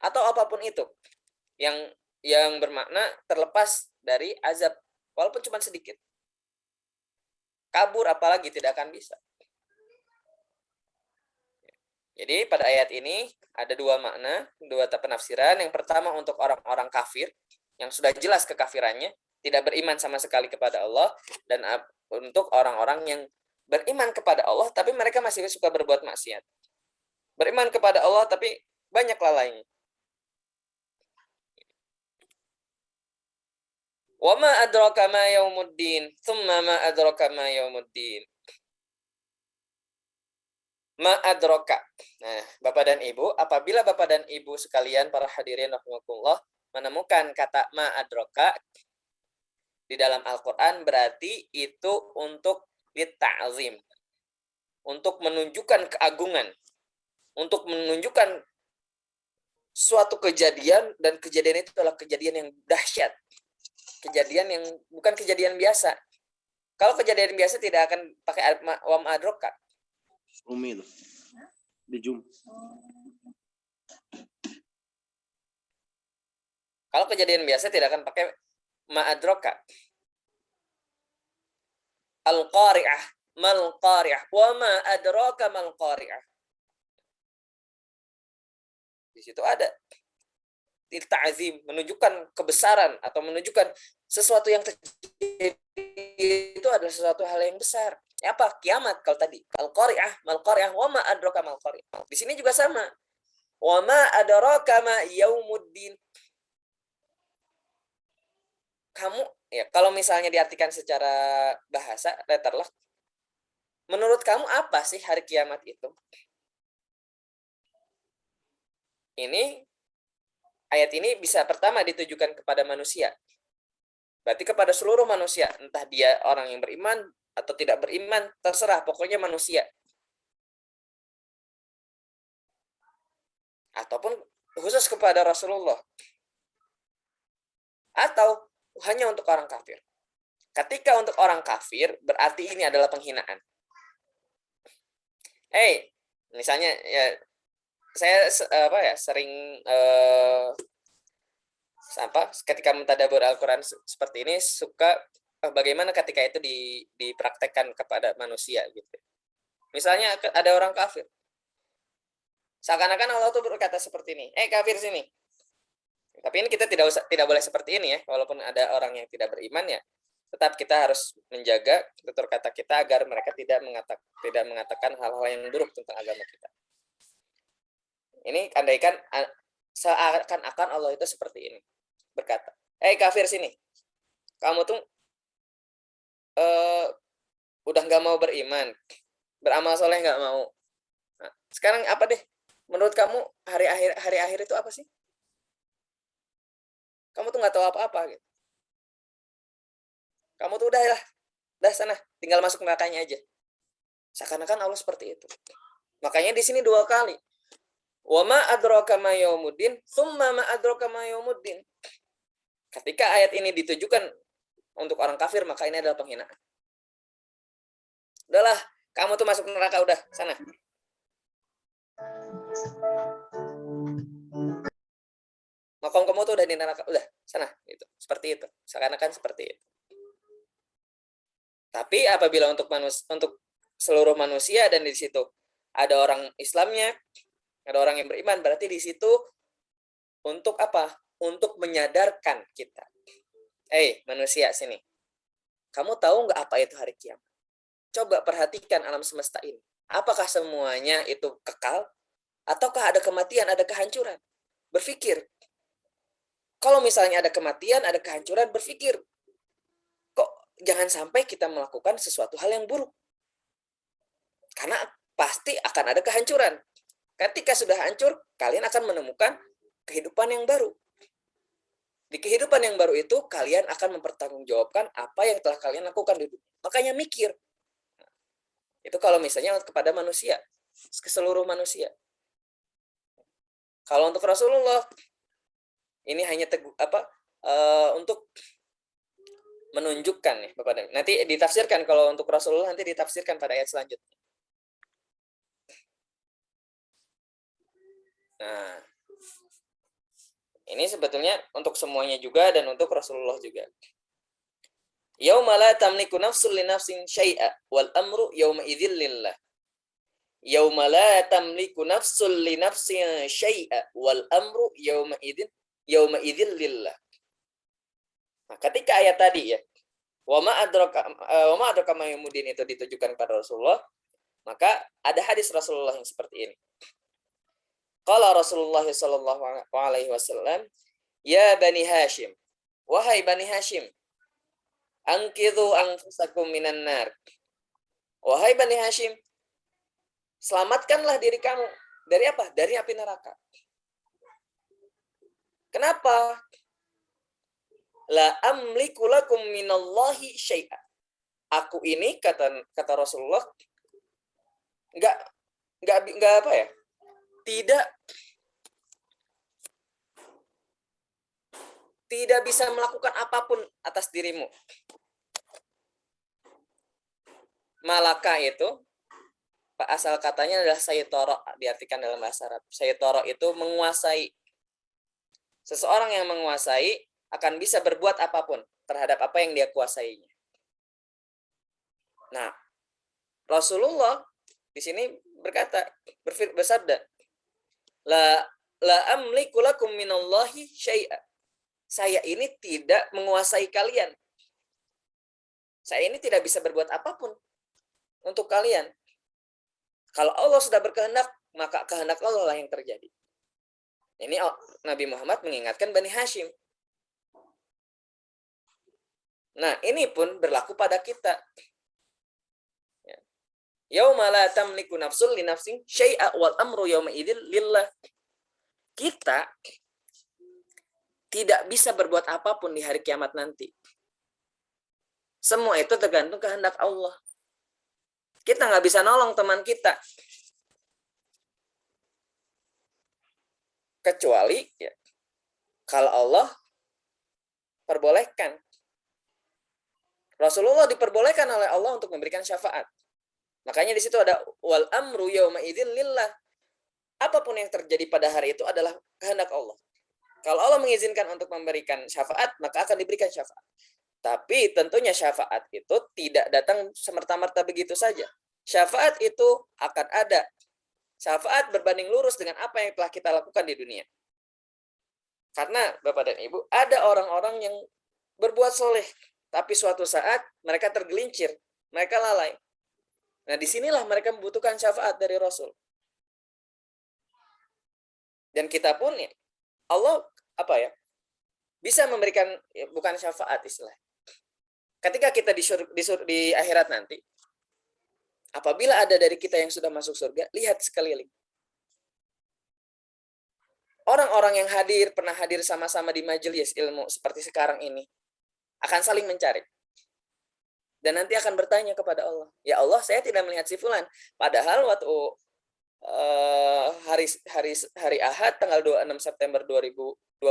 S1: Atau apapun itu yang bermakna terlepas dari azab, walaupun cuma sedikit. Kabur apalagi tidak akan bisa. Jadi pada ayat ini ada dua makna, dua penafsiran. Yang pertama untuk orang-orang kafir yang sudah jelas kekafirannya, tidak beriman sama sekali kepada Allah, dan untuk orang-orang yang beriman kepada Allah tapi mereka masih suka berbuat maksiat. Beriman kepada Allah tapi banyak lalainya. Wa ma adraka ma yaumuddin, tsumma ma adraka ma yaumuddin. Ma adraka. Nah, Bapak dan Ibu, apabila Bapak dan Ibu sekalian para hadirin rahimakumullah menemukan kata ma adraka di dalam Al-Qur'an, berarti itu untuk litta'zim. untuk menunjukkan keagungan, untuk menunjukkan suatu kejadian, dan kejadian itu adalah kejadian yang dahsyat. Kejadian yang bukan kejadian biasa. Kalau kejadian biasa tidak akan pakai wa ma adraka.
S2: Umi itu. Di Jum.
S1: Kalau kejadian biasa tidak akan pakai ma adraka. Al-qari'ah, mal qari'ah, wa ma adraka mal qari'ah. Di situ ada ta'zim, menunjukkan kebesaran atau menunjukkan sesuatu yang terjadi itu adalah sesuatu hal yang besar. Apa? Kiamat kalau tadi. Al-qari'ah, mal qari'ah, wa ma adraka mal qari'ah. Di sini juga sama. Wa ma adraka ma yaumuddin. Kamu ya, kalau misalnya diartikan secara bahasa letterlock, menurut kamu apa sih hari kiamat itu? Ayat ini bisa pertama ditujukan kepada manusia. Berarti kepada seluruh manusia, entah dia orang yang beriman atau tidak beriman, terserah, pokoknya manusia. Ataupun khusus kepada Rasulullah. Atau hanya untuk orang kafir. Ketika untuk orang kafir, berarti ini adalah penghinaan. Misalnya ya, saya sering ketika mentadabbur Al-Quran seperti ini suka bagaimana ketika itu dipraktekkan kepada manusia gitu. Misalnya ada orang kafir, seakan-akan Allah tuh berkata seperti ini, kafir sini. Tapi ini kita tidak boleh seperti ini ya, walaupun ada orang yang tidak beriman ya, tetap kita harus menjaga tutur kata kita agar mereka tidak mengatakan hal-hal yang buruk tentang agama kita. Ini andaikan seakan-akan Allah itu seperti ini, berkata, kafir sini, kamu tuh udah nggak mau beriman, beramal soleh nggak mau. Nah, sekarang apa deh? Menurut kamu hari akhir itu apa sih? Kamu tuh nggak tahu apa-apa gitu. Kamu tuh udah sana, tinggal masuk nerakanya aja. Seakan-akan Allah seperti itu. Makanya di sini 2 kali. Wa ma adraka ma yaumuddin, tsumma ma adraka ma yaumuddin. Ketika ayat ini ditujukan untuk orang kafir, maka ini adalah penghinaan. Udahlah, kamu tuh masuk neraka, udah, sana. Makom kamu tuh udah di neraka, udah, sana, gitu. Seperti itu. Seakan-akan seperti itu. Tapi apabila untuk seluruh manusia dan di situ ada orang Islamnya, ada orang yang beriman, berarti di situ untuk apa? Untuk menyadarkan kita. Manusia sini. Kamu tahu nggak apa itu hari kiamat? Coba perhatikan alam semesta ini. Apakah semuanya itu kekal? Ataukah ada kematian, ada kehancuran? Berpikir. Kalau misalnya ada kematian, ada kehancuran, berpikir. Kok jangan sampai kita melakukan sesuatu hal yang buruk? Karena pasti akan ada kehancuran. Ketika sudah hancur, kalian akan menemukan kehidupan yang baru. Di kehidupan yang baru itu, kalian akan mempertanggungjawabkan apa yang telah kalian lakukan di dunia. Makanya mikir. Itu kalau misalnya kepada manusia, ke seluruh manusia. Kalau untuk Rasulullah, ini hanya untuk menunjukkan ya, Bapak. Nanti ditafsirkan, kalau untuk Rasulullah nanti ditafsirkan pada ayat selanjutnya. Nah, ini sebetulnya untuk semuanya juga dan untuk Rasulullah juga. Yauma la tamliku nafsun li nafsin syai'a wal amru yauma idzil lillah. Yauma la tamliku nafsun li nafsin syai'a wal amru yauma idzil lillah. Nah, ketika ayat tadi ya, wa ma adraka ma yaumuddin itu ditujukan kepada Rasulullah, maka ada hadis Rasulullah yang seperti ini. Qala Rasulullah sallallahu alaihi wasallam, ya Bani Hashim, wahai Bani Hashim, angkidhu anfusakum minan nar. Wahai Bani Hashim, selamatkanlah diri kamu dari apa? Dari api neraka. Kenapa? La amliku lakum minallahi syai'a. Aku ini kata Rasulullah, nggak apa ya, tidak bisa melakukan apapun atas dirimu. Malaka itu asal katanya adalah saytara, diartikan dalam bahasa Arab. Saytara itu menguasai. Seseorang yang menguasai akan bisa berbuat apapun terhadap apa yang dia kuasainya. Nah, Rasulullah di sini bersabda, la amliku lakum minallahi syai'a. Saya ini tidak menguasai kalian. Saya ini tidak bisa berbuat apapun untuk kalian. Kalau Allah sudah berkehendak, maka kehendak Allah lah yang terjadi. Ini Nabi Muhammad mengingatkan Bani Hashim. Nah, ini pun berlaku pada kita. Yauma la tamliku nafsun li nafsin syai'a wal amru yauma idzil lillah. Kita tidak bisa berbuat apapun di hari kiamat nanti. Semua itu tergantung kehendak Allah. Kita nggak bisa nolong teman kita. Kecuali ya, kalau Allah perbolehkan. Rasulullah diperbolehkan oleh Allah untuk memberikan syafaat. Makanya di situ ada wal amru yauma idzin lillah. Apapun yang terjadi pada hari itu adalah kehendak Allah. Kalau Allah mengizinkan untuk memberikan syafaat, maka akan diberikan syafaat. Tapi tentunya syafaat itu tidak datang semerta-merta begitu saja. Syafaat itu akan ada. Syafaat berbanding lurus dengan apa yang telah kita lakukan di dunia. Karena Bapak dan Ibu, ada orang-orang yang berbuat soleh, tapi suatu saat mereka tergelincir, mereka lalai. Nah, disinilah mereka membutuhkan syafaat dari Rasul. Dan kita pun ya, Allah bisa memberikan bukan syafaat istilah. Ketika kita di akhirat nanti, apabila ada dari kita yang sudah masuk surga, lihat sekeliling. Orang-orang yang pernah hadir sama-sama di majelis ilmu seperti sekarang ini, akan saling mencari. Dan nanti akan bertanya kepada Allah, ya Allah, saya tidak melihat si fulan. Padahal waktu hari Ahad tanggal 26 September 2021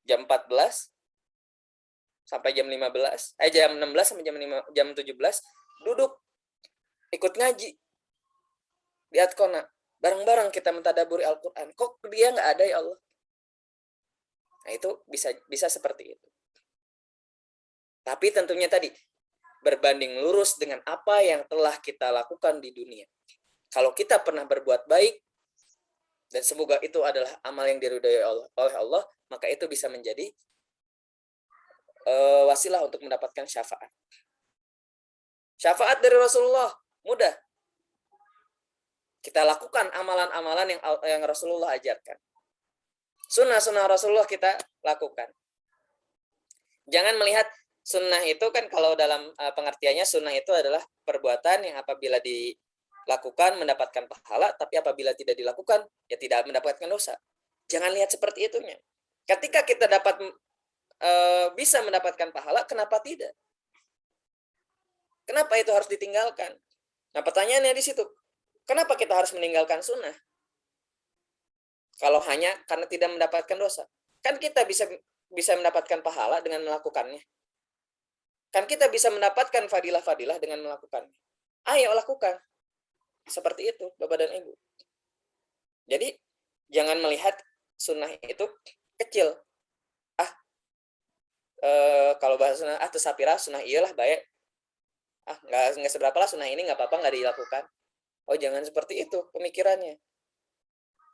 S1: jam 14 sampai jam 15, jam 16 sampai jam 17 duduk ikut ngaji di Adkona. Bareng-bareng kita mentadaburi Al-Quran. Kok dia nggak ada ya Allah? Nah, itu bisa seperti itu. Tapi tentunya tadi berbanding lurus dengan apa yang telah kita lakukan di dunia. Kalau kita pernah berbuat baik dan semoga itu adalah amal yang diridhai oleh Allah, maka itu bisa menjadi wasilah untuk mendapatkan syafaat. Syafaat dari Rasulullah mudah. Kita lakukan amalan-amalan yang Rasulullah ajarkan. Sunnah-sunnah Rasulullah kita lakukan. Jangan melihat sunnah itu kan kalau dalam pengertiannya sunnah itu adalah perbuatan yang apabila dilakukan mendapatkan pahala, tapi apabila tidak dilakukan ya tidak mendapatkan dosa. Jangan lihat seperti itunya. Ketika kita bisa mendapatkan pahala, kenapa tidak? Kenapa itu harus ditinggalkan? Nah, pertanyaannya di situ. Kenapa kita harus meninggalkan sunnah? Kalau hanya karena tidak mendapatkan dosa. Kan kita bisa mendapatkan pahala dengan melakukannya. Kan kita bisa mendapatkan fadilah-fadilah dengan melakukannya. Ayo lakukan. Seperti itu, Bapak dan Ibu. Jadi, jangan melihat sunnah itu kecil. Kalau bahasa sunnah, tesapira sunnah iyalah baik. Nggak seberapa lah sunnah ini, nggak apa-apa, nggak dilakukan. Oh, jangan seperti itu pemikirannya.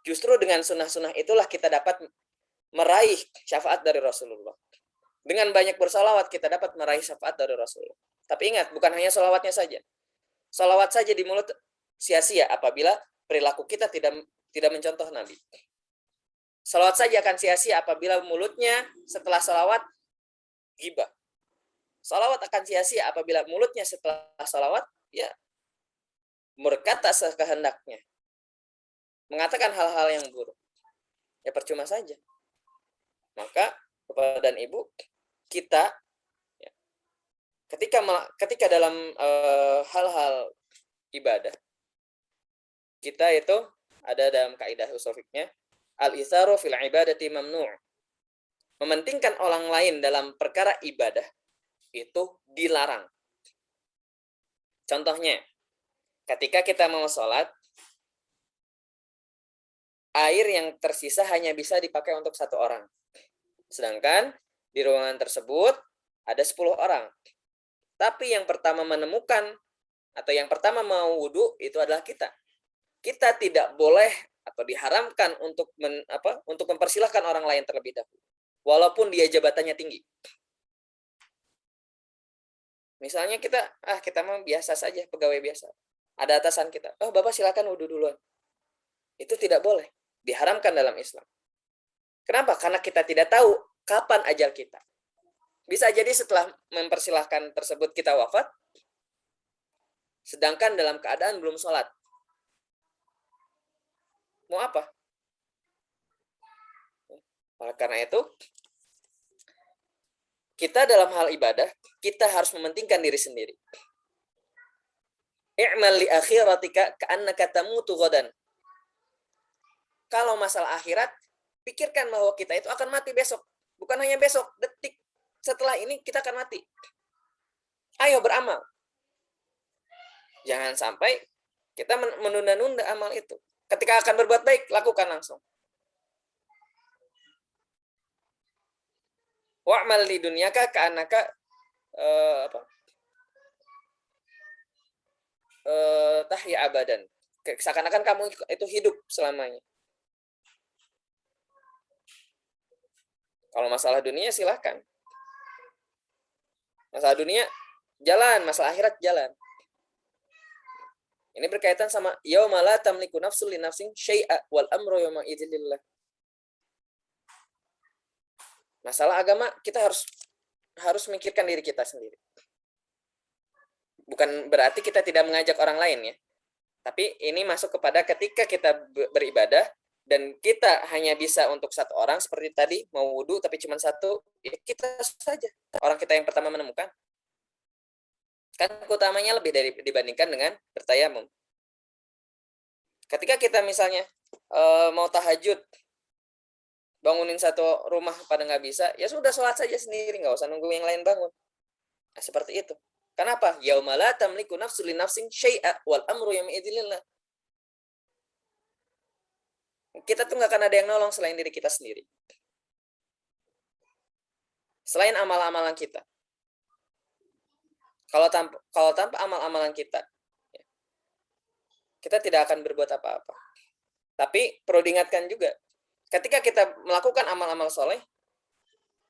S1: Justru dengan sunnah-sunnah itulah kita dapat meraih syafaat dari Rasulullah. Dengan banyak bersalawat kita dapat meraih syafaat dari Rasulullah. Tapi ingat, bukan hanya salawatnya saja. Salawat saja di mulut sia-sia apabila perilaku kita tidak mencontoh Nabi. Salawat saja akan sia-sia apabila mulutnya setelah salawat ghibah. Salawat akan sia-sia apabila mulutnya setelah salawat ya berkata sekehendaknya, mengatakan hal-hal yang buruk, ya percuma saja. Maka Bapak dan Ibu, kita ya, ketika dalam hal-hal ibadah, kita itu ada dalam kaidah ushul fikihnya, al-itharu fil ibadati mamnu'. Mementingkan orang lain dalam perkara ibadah itu dilarang. Contohnya, ketika kita mau sholat, air yang tersisa hanya bisa dipakai untuk 1 orang. Sedangkan di ruangan tersebut ada 10 orang. Tapi yang pertama menemukan atau yang pertama mau wudhu itu adalah kita. Kita tidak boleh atau diharamkan untuk untuk mempersilahkan orang lain terlebih dahulu, walaupun dia jabatannya tinggi. Misalnya kita mau biasa saja, pegawai biasa. Ada atasan kita, Bapak silakan wudhu duluan. Itu tidak boleh, diharamkan dalam Islam. Kenapa? Karena kita tidak tahu kapan ajal kita. Bisa jadi setelah mempersilahkan tersebut kita wafat, sedangkan dalam keadaan belum sholat. Mau apa? Oleh karena itu, kita dalam hal ibadah, kita harus mementingkan diri sendiri. I'mal li akhiratika ka'annaka tamutu ghadan. Kalau masalah akhirat, pikirkan bahwa kita itu akan mati besok. Bukan hanya besok, detik setelah ini kita akan mati. Ayo beramal. Jangan sampai kita menunda-nunda amal itu. Ketika akan berbuat baik, lakukan langsung. Wa'mal li dunyaka ka'annaka tahya abadan. Seakan-akan kamu itu hidup selamanya. Kalau masalah dunia silahkan. Masalah dunia jalan, masalah akhirat jalan. Ini berkaitan sama yauma la tamliku nafsun li nafsin syai'a wal amru yawma idzin lillah. Masalah agama kita harus memikirkan diri kita sendiri. Bukan berarti kita tidak mengajak orang lain ya. Tapi ini masuk kepada ketika kita beribadah dan kita hanya bisa untuk 1 orang seperti tadi mau wudhu tapi cuma 1, ya kita saja. Orang kita yang pertama menemukan. Kan keutamanya lebih dibandingkan dengan bertayamum. Ketika kita misalnya mau tahajud, bangunin 1 rumah pada nggak bisa, ya sudah sholat saja sendiri, nggak usah nunggu yang lain bangun. Nah, seperti itu. Kenapa? Yauma la tamliku nafsun li nafsin syai'a wal amru yawma idzin lillah. Kita tuh nggak akan ada yang nolong selain diri kita sendiri. Selain amal-amalan kita. Kalau tanpa amal-amalan kita tidak akan berbuat apa-apa. Tapi perlu diingatkan juga, ketika kita melakukan amal-amal soleh,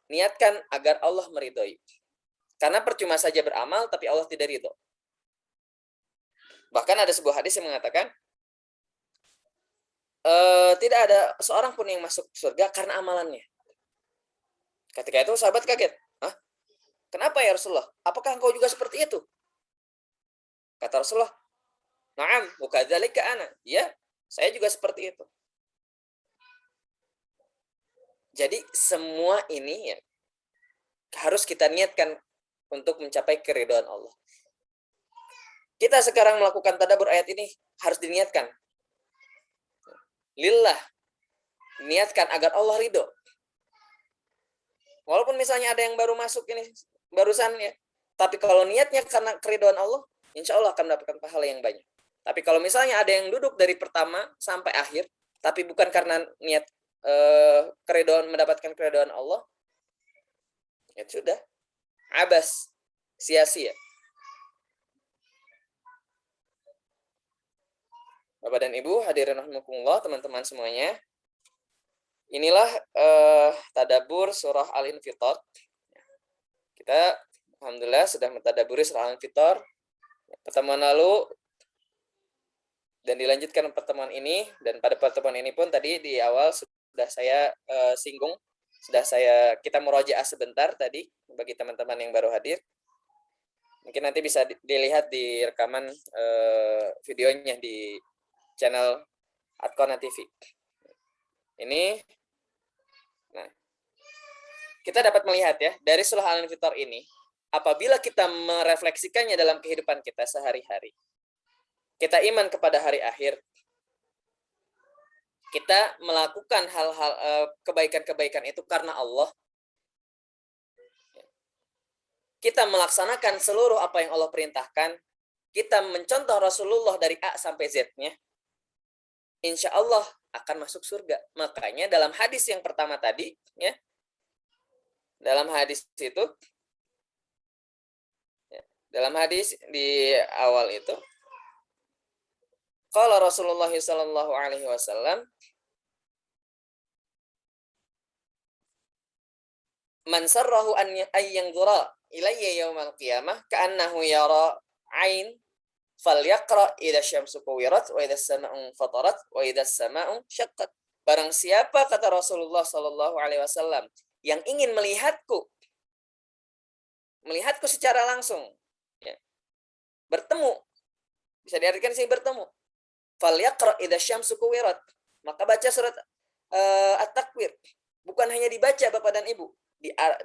S1: niatkan agar Allah meridhoi. Karena percuma saja beramal, tapi Allah tidak ridho. Bahkan ada sebuah hadis yang mengatakan, tidak ada seorang pun yang masuk surga karena amalannya. Ketika itu sahabat kaget. Hah? Kenapa ya Rasulullah? Apakah engkau juga seperti itu? Kata Rasulullah, na'am, wa kadzalika ana. Ya, saya juga seperti itu. Jadi semua ini ya harus kita niatkan untuk mencapai keridhaan Allah. Kita sekarang melakukan tadabbur ayat ini harus diniatkan. Lillah. Niatkan agar Allah ridho. Walaupun misalnya ada yang baru masuk ini barusan ya, tapi kalau niatnya karena keridhaan Allah, insya Allah akan mendapatkan pahala yang banyak. Tapi kalau misalnya ada yang duduk dari pertama sampai akhir, tapi bukan karena niat keridhaan, mendapatkan keridhaan Allah, ya sudah, abas, sia-sia. Bapak dan Ibu, hadirin rahimakumullah, teman-teman semuanya. Inilah tadabbur surah Al-Infitar. Kita alhamdulillah sudah mentadaburi surah Al-Infitar pertemuan lalu dan dilanjutkan pertemuan ini, dan pada pertemuan ini pun tadi di awal sudah saya singgung, kita murojaah sebentar tadi bagi teman-teman yang baru hadir. Mungkin nanti bisa dilihat di rekaman videonya di channel Adkona TV. Ini, nah, kita dapat melihat ya dari surah Al-Infitar ini, apabila kita merefleksikannya dalam kehidupan kita sehari-hari, kita iman kepada hari akhir, kita melakukan hal-hal kebaikan-kebaikan itu karena Allah, kita melaksanakan seluruh apa yang Allah perintahkan, kita mencontoh Rasulullah dari A sampai Z-nya, insya Allah akan masuk surga. Makanya dalam hadis yang pertama tadi, ya, dalam hadis itu, dalam hadis di awal itu, qala Rasulullah sallallahu alaihi wasallam, man sarrahu an yanzura ilayya yaumal qiyamah ka'annahu yara ain falyaqra idza syamsu kuwirat wa idza as-sama'u fatarat wa idza as-sama'u syaqqat. Barang siapa, kata Rasulullah sallallahu alaihi wasallam, yang ingin melihatku secara langsung, ya, bertemu, bisa diartikan sih bertemu, falyaqra idza syamsu kuwirat, maka baca surat At-Takwir. Bukan hanya dibaca Bapak dan Ibu,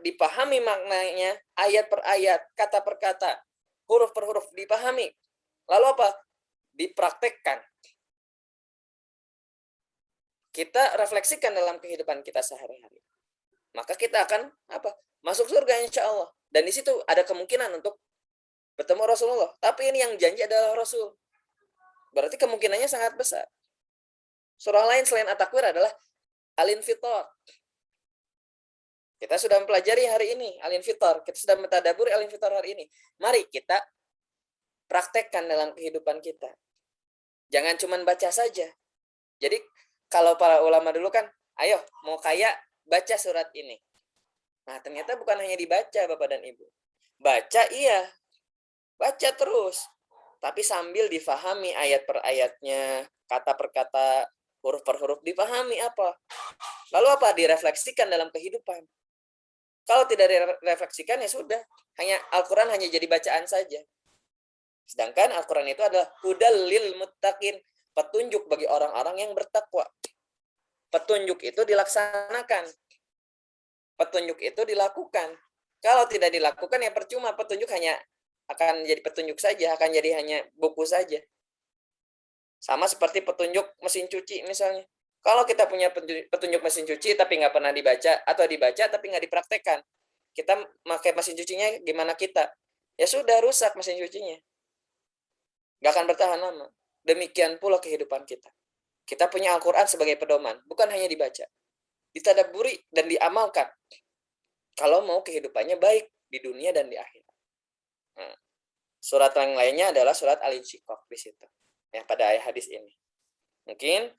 S1: dipahami maknanya ayat per ayat, kata per kata, huruf per huruf dipahami. Lalu apa? Dipraktekkan. Kita refleksikan dalam kehidupan kita sehari-hari. Maka kita akan apa? Masuk surga insya Allah. Dan di situ ada kemungkinan untuk bertemu Rasulullah. Tapi ini yang janji adalah Rasul. Berarti kemungkinannya sangat besar. Surah lain selain At-Takwir adalah Al-Infitar. Kita sudah mempelajari hari ini Al-Infitar. Kita sudah mentadaburi Al-Infitar hari ini. Mari kita praktekkan dalam kehidupan kita. Jangan cuma baca saja. Jadi kalau para ulama dulu kan, ayo mau kaya baca surat ini. Nah ternyata bukan hanya dibaca Bapak dan Ibu. Baca iya. Baca terus. Tapi sambil difahami ayat per ayatnya, kata per kata, huruf per huruf dipahami apa. Lalu apa? Direfleksikan dalam kehidupan. Kalau tidak direfleksikan ya sudah. Al-Quran hanya jadi bacaan saja. Sedangkan Al-Quran itu adalah hudal lil muttaqin, petunjuk bagi orang-orang yang bertakwa. Petunjuk itu dilaksanakan. Petunjuk itu dilakukan. Kalau tidak dilakukan ya percuma, petunjuk hanya akan jadi petunjuk saja, akan jadi hanya buku saja. Sama seperti petunjuk mesin cuci misalnya. Kalau kita punya petunjuk mesin cuci tapi nggak pernah dibaca, atau dibaca tapi nggak dipraktekkan, kita pakai mesin cucinya gimana kita? Ya sudah, rusak mesin cucinya. Nggak akan bertahan lama. Demikian pula kehidupan kita. Kita punya Al-Quran sebagai pedoman, bukan hanya dibaca. Ditadaburi dan diamalkan. Kalau mau kehidupannya baik di dunia dan di akhirat. Nah, surat yang lainnya adalah surat Al-Insyiqaq di situ. Yang pada ayat hadis ini. Mungkin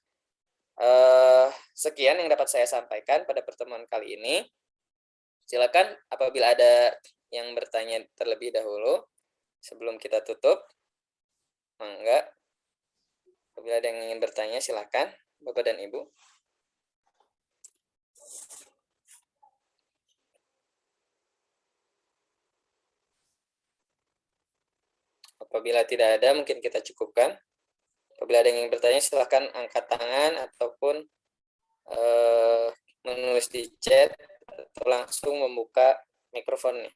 S1: sekian yang dapat saya sampaikan pada pertemuan kali ini. Silakan apabila ada yang bertanya terlebih dahulu sebelum kita tutup. Mangga. Apabila ada yang ingin bertanya, silakan Bapak dan Ibu. Apabila tidak ada, mungkin kita cukupkan. Apabila ada yang ingin bertanya, silakan angkat tangan ataupun menulis di chat atau langsung membuka mikrofonnya.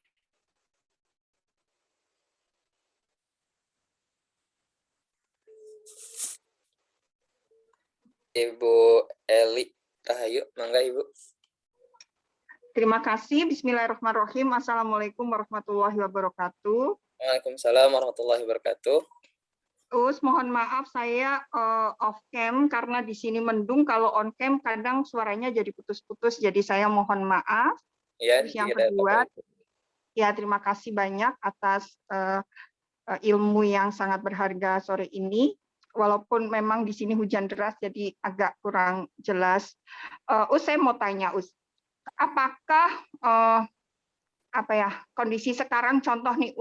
S1: Ibu Eli Rahayu, mangga Ibu.
S3: Terima kasih. Bismillahirrahmanirrahim. Assalamualaikum warahmatullahi wabarakatuh.
S1: Waalaikumsalam warahmatullahi wabarakatuh.
S3: Mohon maaf saya off cam karena di sini mendung. Kalau on cam kadang suaranya jadi putus-putus. Jadi saya mohon maaf.
S1: Ya,
S3: terus yang kedua, ya terima kasih banyak atas ilmu yang sangat berharga sore ini. Walaupun memang di sini hujan deras, jadi agak kurang jelas. Saya mau tanya, apakah kondisi sekarang, contoh nih,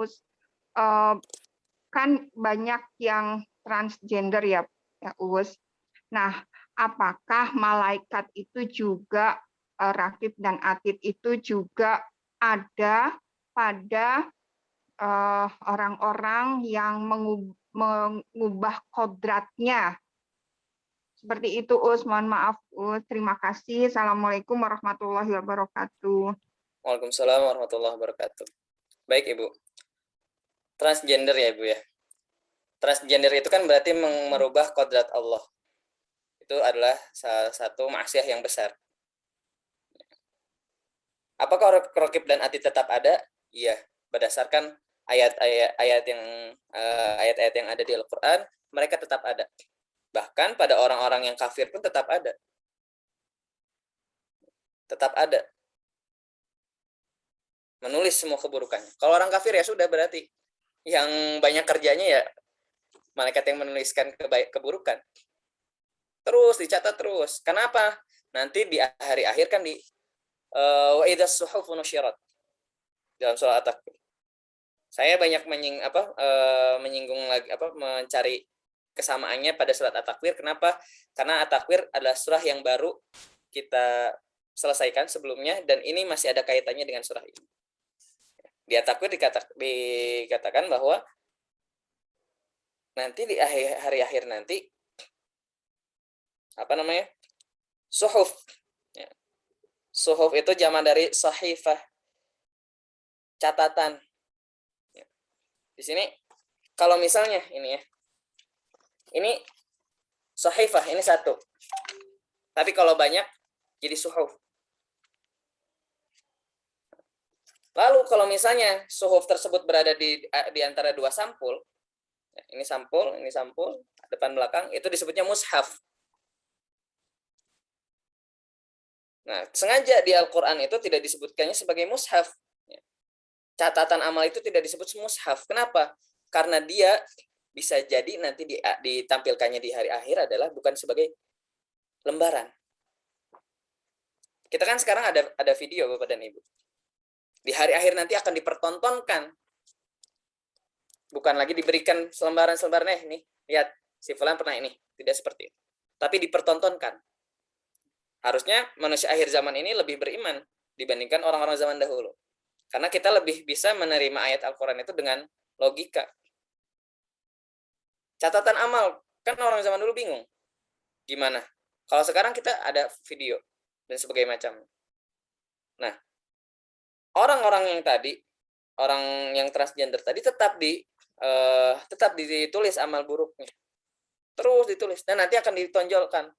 S3: kan banyak yang transgender ya, Nah, apakah malaikat itu juga Rakib dan Atid itu juga ada pada orang-orang yang mengubah kodratnya? Seperti itu, Mohon maaf, Terima kasih. Assalamualaikum warahmatullahi wabarakatuh.
S1: Waalaikumsalam warahmatullahi wabarakatuh. Baik, Ibu. Transgender ya, Ibu ya. transgender itu kan berarti merubah kodrat Allah. Itu adalah salah satu maksiat yang besar. Apakah raqib dan atid tetap ada? Iya, berdasarkan ayat-ayat yang ada di Al-Qur'an, mereka tetap ada. Bahkan pada orang-orang yang kafir pun tetap ada. Tetap ada. Menulis semua keburukannya. Kalau orang kafir ya sudah, berarti yang banyak kerjanya ya malaikat yang menuliskan keburukan. Terus dicatat terus. Kenapa? Nanti di hari akhir kan di wa idzas suhufu nusyirat dalam surah At-Takwir. Saya banyak menyinggung lagi mencari kesamaannya pada surat At-Takwir. Kenapa? Karena At-Takwir adalah surah yang baru kita selesaikan sebelumnya dan ini masih ada kaitannya dengan surah ini. Di At-Takwir dikatakan bahwa nanti di hari akhir nanti suhuf. Ya. Suhuf itu jamak dari sahifah, catatan. Ya. Di sini kalau misalnya ini ya, ini sahifah, ini satu. Tapi kalau banyak jadi suhuf. Lalu kalau misalnya suhuf tersebut berada di antara dua sampul, ini sampul, depan belakang, itu disebutnya mushaf. Nah, sengaja di Al-Quran itu tidak disebutkannya sebagai mushaf. Catatan amal itu tidak disebut mushaf. Kenapa? Karena dia bisa jadi nanti ditampilkannya di hari akhir adalah bukan sebagai lembaran. Kita kan sekarang ada video Bapak dan Ibu. Di hari akhir nanti akan dipertontonkan. Bukan lagi diberikan selembaran-selembaran, nih, lihat, si fulan pernah ini. Tidak seperti itu. Tapi dipertontonkan. Harusnya manusia akhir zaman ini lebih beriman dibandingkan orang-orang zaman dahulu. Karena kita lebih bisa menerima ayat Al-Quran itu dengan logika. Catatan amal, kan orang zaman dulu bingung. Gimana? Kalau sekarang kita ada video dan sebagainya macam. Nah, orang-orang yang transgender tadi tetap ditulis amal buruknya. Terus ditulis dan nanti akan ditonjolkan.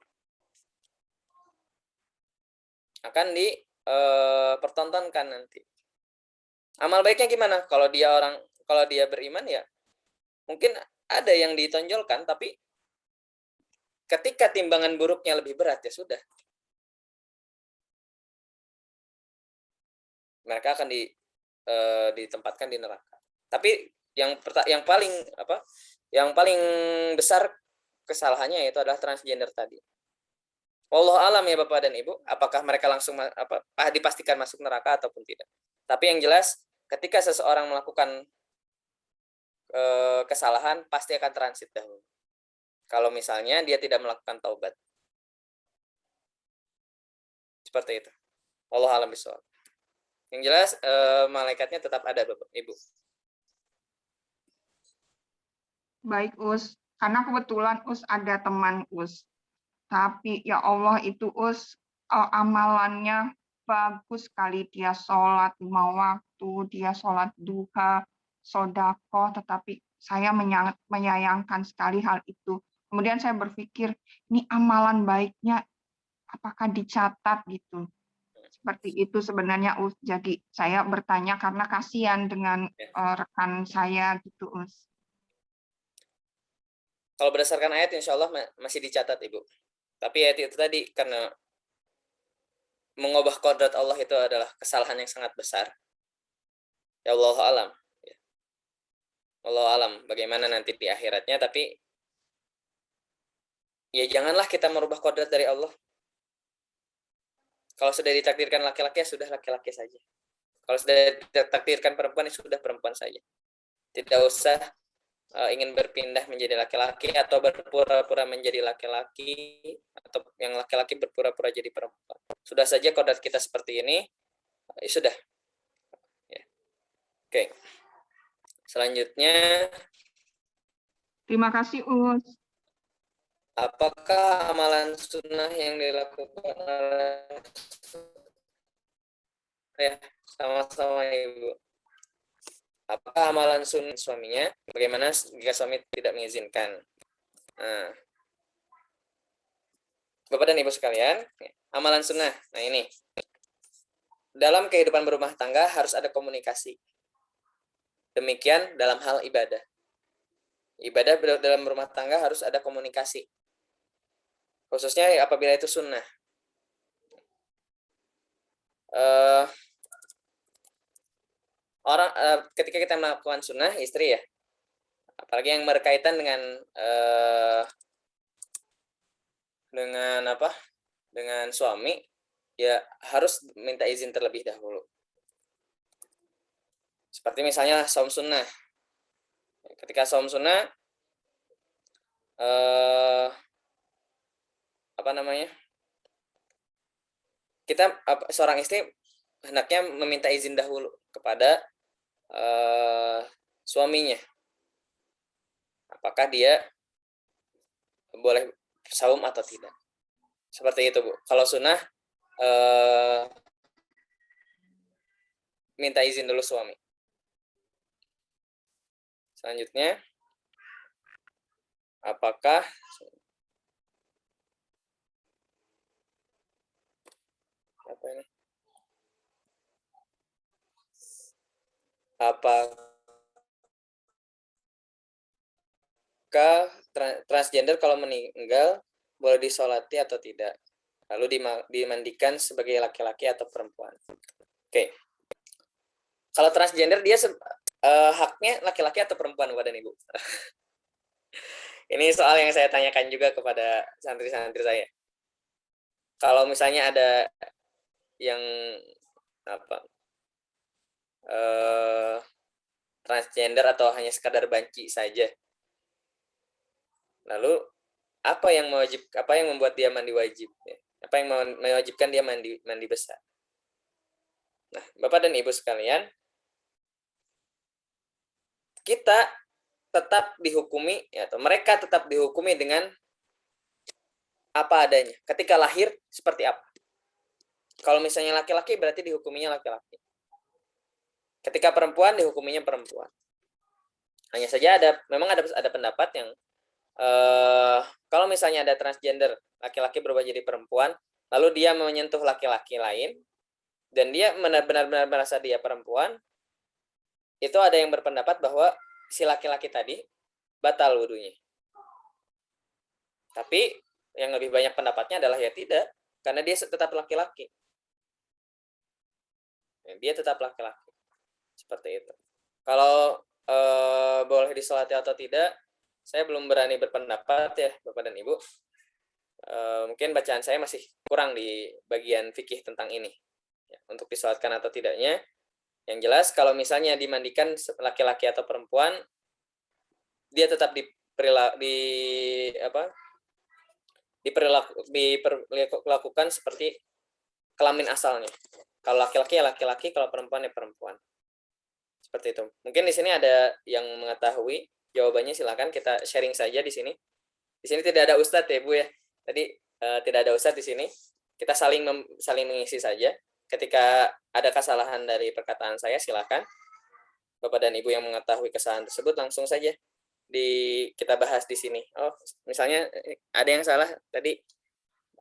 S1: Akan dipertontonkan nanti. Amal baiknya gimana? Kalau dia beriman ya mungkin ada yang ditonjolkan, tapi ketika timbangan buruknya lebih berat ya sudah. Mereka akan ditempatkan di neraka. Tapi yang paling besar kesalahannya itu adalah transgender tadi. Wallahu alam ya Bapak dan Ibu, apakah mereka langsung dipastikan masuk neraka ataupun tidak. Tapi yang jelas ketika seseorang melakukan kesalahan pasti akan transit dahulu. Kalau misalnya dia tidak melakukan taubat. Seperti itu. Wallahu alam bishawab. Yang jelas malaikatnya tetap ada Bapak Ibu.
S3: Baik Us, karena kebetulan Us ada teman Us. Tapi ya Allah itu Us amalannya bagus sekali, dia sholat 5 waktu, dia sholat duha, sodako, tetapi saya menyayangkan sekali hal itu. Kemudian saya berpikir, ini amalan baiknya apakah dicatat gitu? Seperti itu sebenarnya Us. Jadi saya bertanya karena kasihan dengan rekan saya gitu Us.
S1: Kalau berdasarkan ayat insya Allah masih dicatat Ibu. Tapi ayat itu tadi karena mengubah kodrat Allah itu adalah kesalahan yang sangat besar. Ya Allah alam. Allah alam bagaimana nanti di akhiratnya, tapi ya janganlah kita merubah kodrat dari Allah. Kalau sudah ditakdirkan laki-laki ya sudah laki-laki saja. Kalau sudah ditakdirkan perempuan ya sudah perempuan saja. Tidak usah ingin berpindah menjadi laki-laki atau berpura-pura menjadi laki-laki atau yang laki-laki berpura-pura jadi perempuan. Sudah saja kodrat kita seperti ini, ya sudah. Ya. Oke. Selanjutnya,
S3: Terima kasih Us.
S1: apakah amalan sunnah yang dilakukan oleh ya sama-sama Ibu? Apakah amalan sunnah suaminya? Bagaimana jika suami tidak mengizinkan? Nah, Bapak dan Ibu sekalian, amalan sunnah. Nah ini, dalam kehidupan berumah tangga harus ada komunikasi. Demikian dalam hal ibadah. Ibadah dalam rumah tangga harus ada komunikasi. Khususnya apabila itu sunnah. Ketika kita melakukan sunnah istri ya, apalagi yang berkaitan dengan suami, ya harus minta izin terlebih dahulu. Seperti misalnya saum sunnah. Ketika saum sunnah, seorang istri hendaknya meminta izin dahulu kepada suaminya, apakah dia boleh saum atau tidak. Seperti itu, Bu. Kalau sunnah minta izin dulu suami. Selanjutnya, apakah transgender kalau meninggal boleh disolati atau tidak? Lalu dimandikan sebagai laki-laki atau perempuan? Oke. Kalau transgender dia haknya laki-laki atau perempuan, Bapak dan Ibu? Ini soal yang saya tanyakan juga kepada santri-santri saya. Kalau misalnya ada yang transgender atau hanya sekadar banci saja, lalu apa yang membuat dia mandi wajib? Apa yang mewajibkan dia mandi besar? Nah, Bapak dan Ibu sekalian, kita tetap dihukumi, atau mereka tetap dihukumi dengan apa adanya. Ketika lahir seperti apa? Kalau misalnya laki-laki berarti dihukuminya laki-laki. Ketika perempuan dihukuminya perempuan. Hanya saja memang ada pendapat yang kalau misalnya ada transgender, laki-laki berubah jadi perempuan, lalu dia menyentuh laki-laki lain dan dia benar-benar merasa dia perempuan, itu ada yang berpendapat bahwa si laki-laki tadi batal wudunya. Tapi yang lebih banyak pendapatnya adalah ya tidak, karena dia tetap laki-laki. Dia tetap laki-laki. Seperti itu. Kalau boleh disolati atau tidak, saya belum berani berpendapat ya, Bapak dan Ibu. Mungkin bacaan saya masih kurang di bagian fikih tentang ini. Ya, untuk disolatkan atau tidaknya, yang jelas kalau misalnya dimandikan laki-laki atau perempuan, dia tetap diperlakukan seperti kelamin asalnya. Kalau laki-laki ya laki-laki, kalau perempuan ya perempuan. Seperti itu. Mungkin di sini ada yang mengetahui jawabannya, silakan kita sharing saja di sini. Di sini tidak ada ustadz ya, Bu ya. Tadi tidak ada ustadz di sini. Kita saling mengisi saja. Ketika ada kesalahan dari perkataan saya, silakan Bapak dan Ibu yang mengetahui kesalahan tersebut langsung saja kita bahas di sini. Oh, misalnya ada yang salah tadi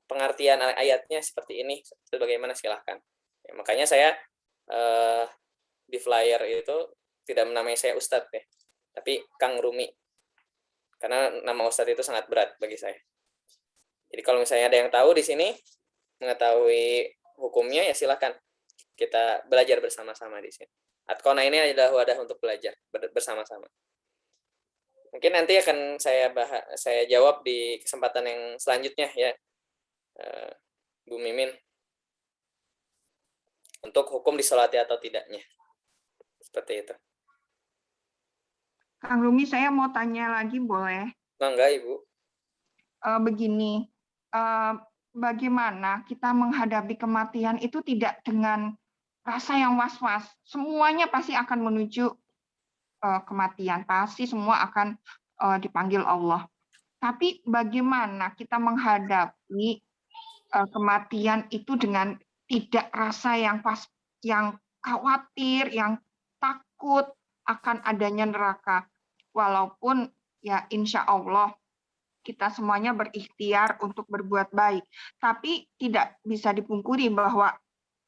S1: pengertian ayatnya seperti ini, bagaimana, silahkan. Ya, makanya saya di flyer itu tidak menamai saya Ustadz ya, tapi Kang Rumi, karena nama Ustadz itu sangat berat bagi saya. Jadi kalau misalnya ada yang tahu di sini mengetahui hukumnya, ya silakan kita belajar bersama-sama di sini. Adkona ini adalah wadah untuk belajar bersama-sama. Mungkin nanti akan saya jawab di kesempatan yang selanjutnya ya, Bu Mimin, untuk hukum disolati atau tidaknya. Seperti itu.
S3: Kang Rumi, saya mau tanya lagi, boleh?
S1: Enggak, Ibu.
S3: Begini, bagaimana kita menghadapi kematian itu tidak dengan rasa yang was-was. Semuanya pasti akan menuju kematian, pasti semua akan dipanggil Allah. Tapi bagaimana kita menghadapi kematian itu dengan tidak rasa yang khawatir, yang takut, akan adanya neraka. Walaupun ya insya Allah kita semuanya berikhtiar untuk berbuat baik. Tapi tidak bisa dipungkiri bahwa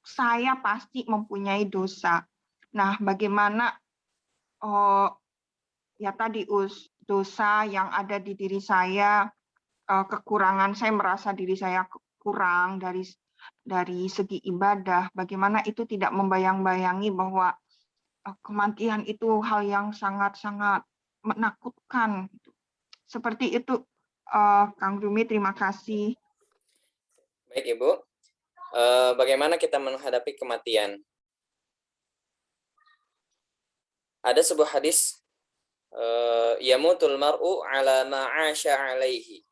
S3: saya pasti mempunyai dosa. Nah, bagaimana ya tadi dosa yang ada di diri saya, kekurangan saya merasa diri saya kurang dari segi ibadah, bagaimana itu tidak membayang-bayangi bahwa kematian itu hal yang sangat-sangat menakutkan. Seperti itu, Kang Rumi, terima kasih.
S1: Baik, Ibu. Bagaimana kita menghadapi kematian? Ada sebuah hadis, yamutul mar'u ala ma 'asha 'alaihi.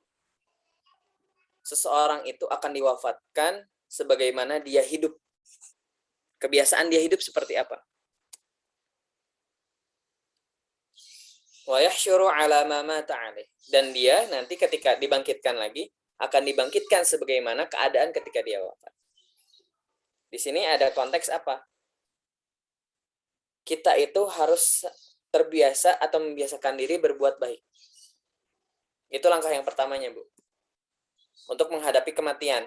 S1: Seseorang itu akan diwafatkan sebagaimana dia hidup. Kebiasaan dia hidup seperti apa? Wa yahsyuru 'ala ma mata 'alaih. Dan dia nanti ketika dibangkitkan lagi akan dibangkitkan sebagaimana keadaan ketika dia wafat. Di sini ada konteks apa? Kita itu harus terbiasa atau membiasakan diri berbuat baik. Itu langkah yang pertamanya, Bu. Untuk menghadapi kematian,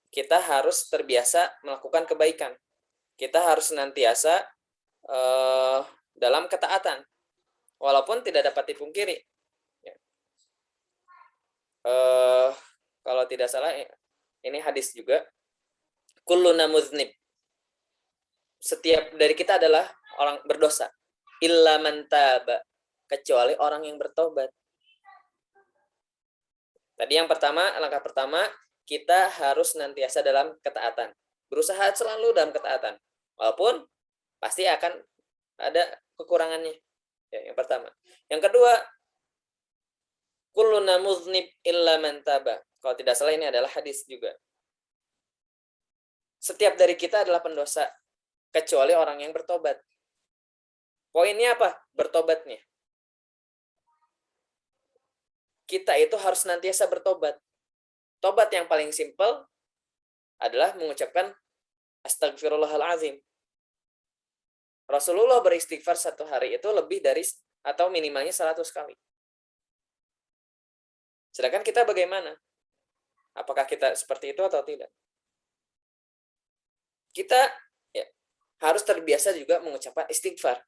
S1: kita harus terbiasa melakukan kebaikan. Kita harus senantiasa dalam ketaatan, walaupun tidak dapat dipungkiri. Kalau tidak salah, ini hadis juga. Kulluna muznib. Setiap dari kita adalah orang berdosa. Illa man taba. Kecuali orang yang bertobat. Tadi yang pertama, langkah pertama, kita harus senantiasa dalam ketaatan. Berusaha selalu dalam ketaatan. Walaupun pasti akan ada kekurangannya. Ya, yang pertama. Yang kedua, kulluna muznib illa man taba. Kalau tidak salah ini adalah hadis juga. Setiap dari kita adalah pendosa, kecuali orang yang bertobat. Poinnya apa? Bertobatnya. Kita itu harus senantiasa bertobat. Tobat yang paling simpel adalah mengucapkan astagfirullahalazim. Rasulullah beristighfar satu hari itu lebih dari atau minimalnya 100 kali. Sedangkan kita bagaimana? Apakah kita seperti itu atau tidak? Kita ya, harus terbiasa juga mengucapkan istighfar.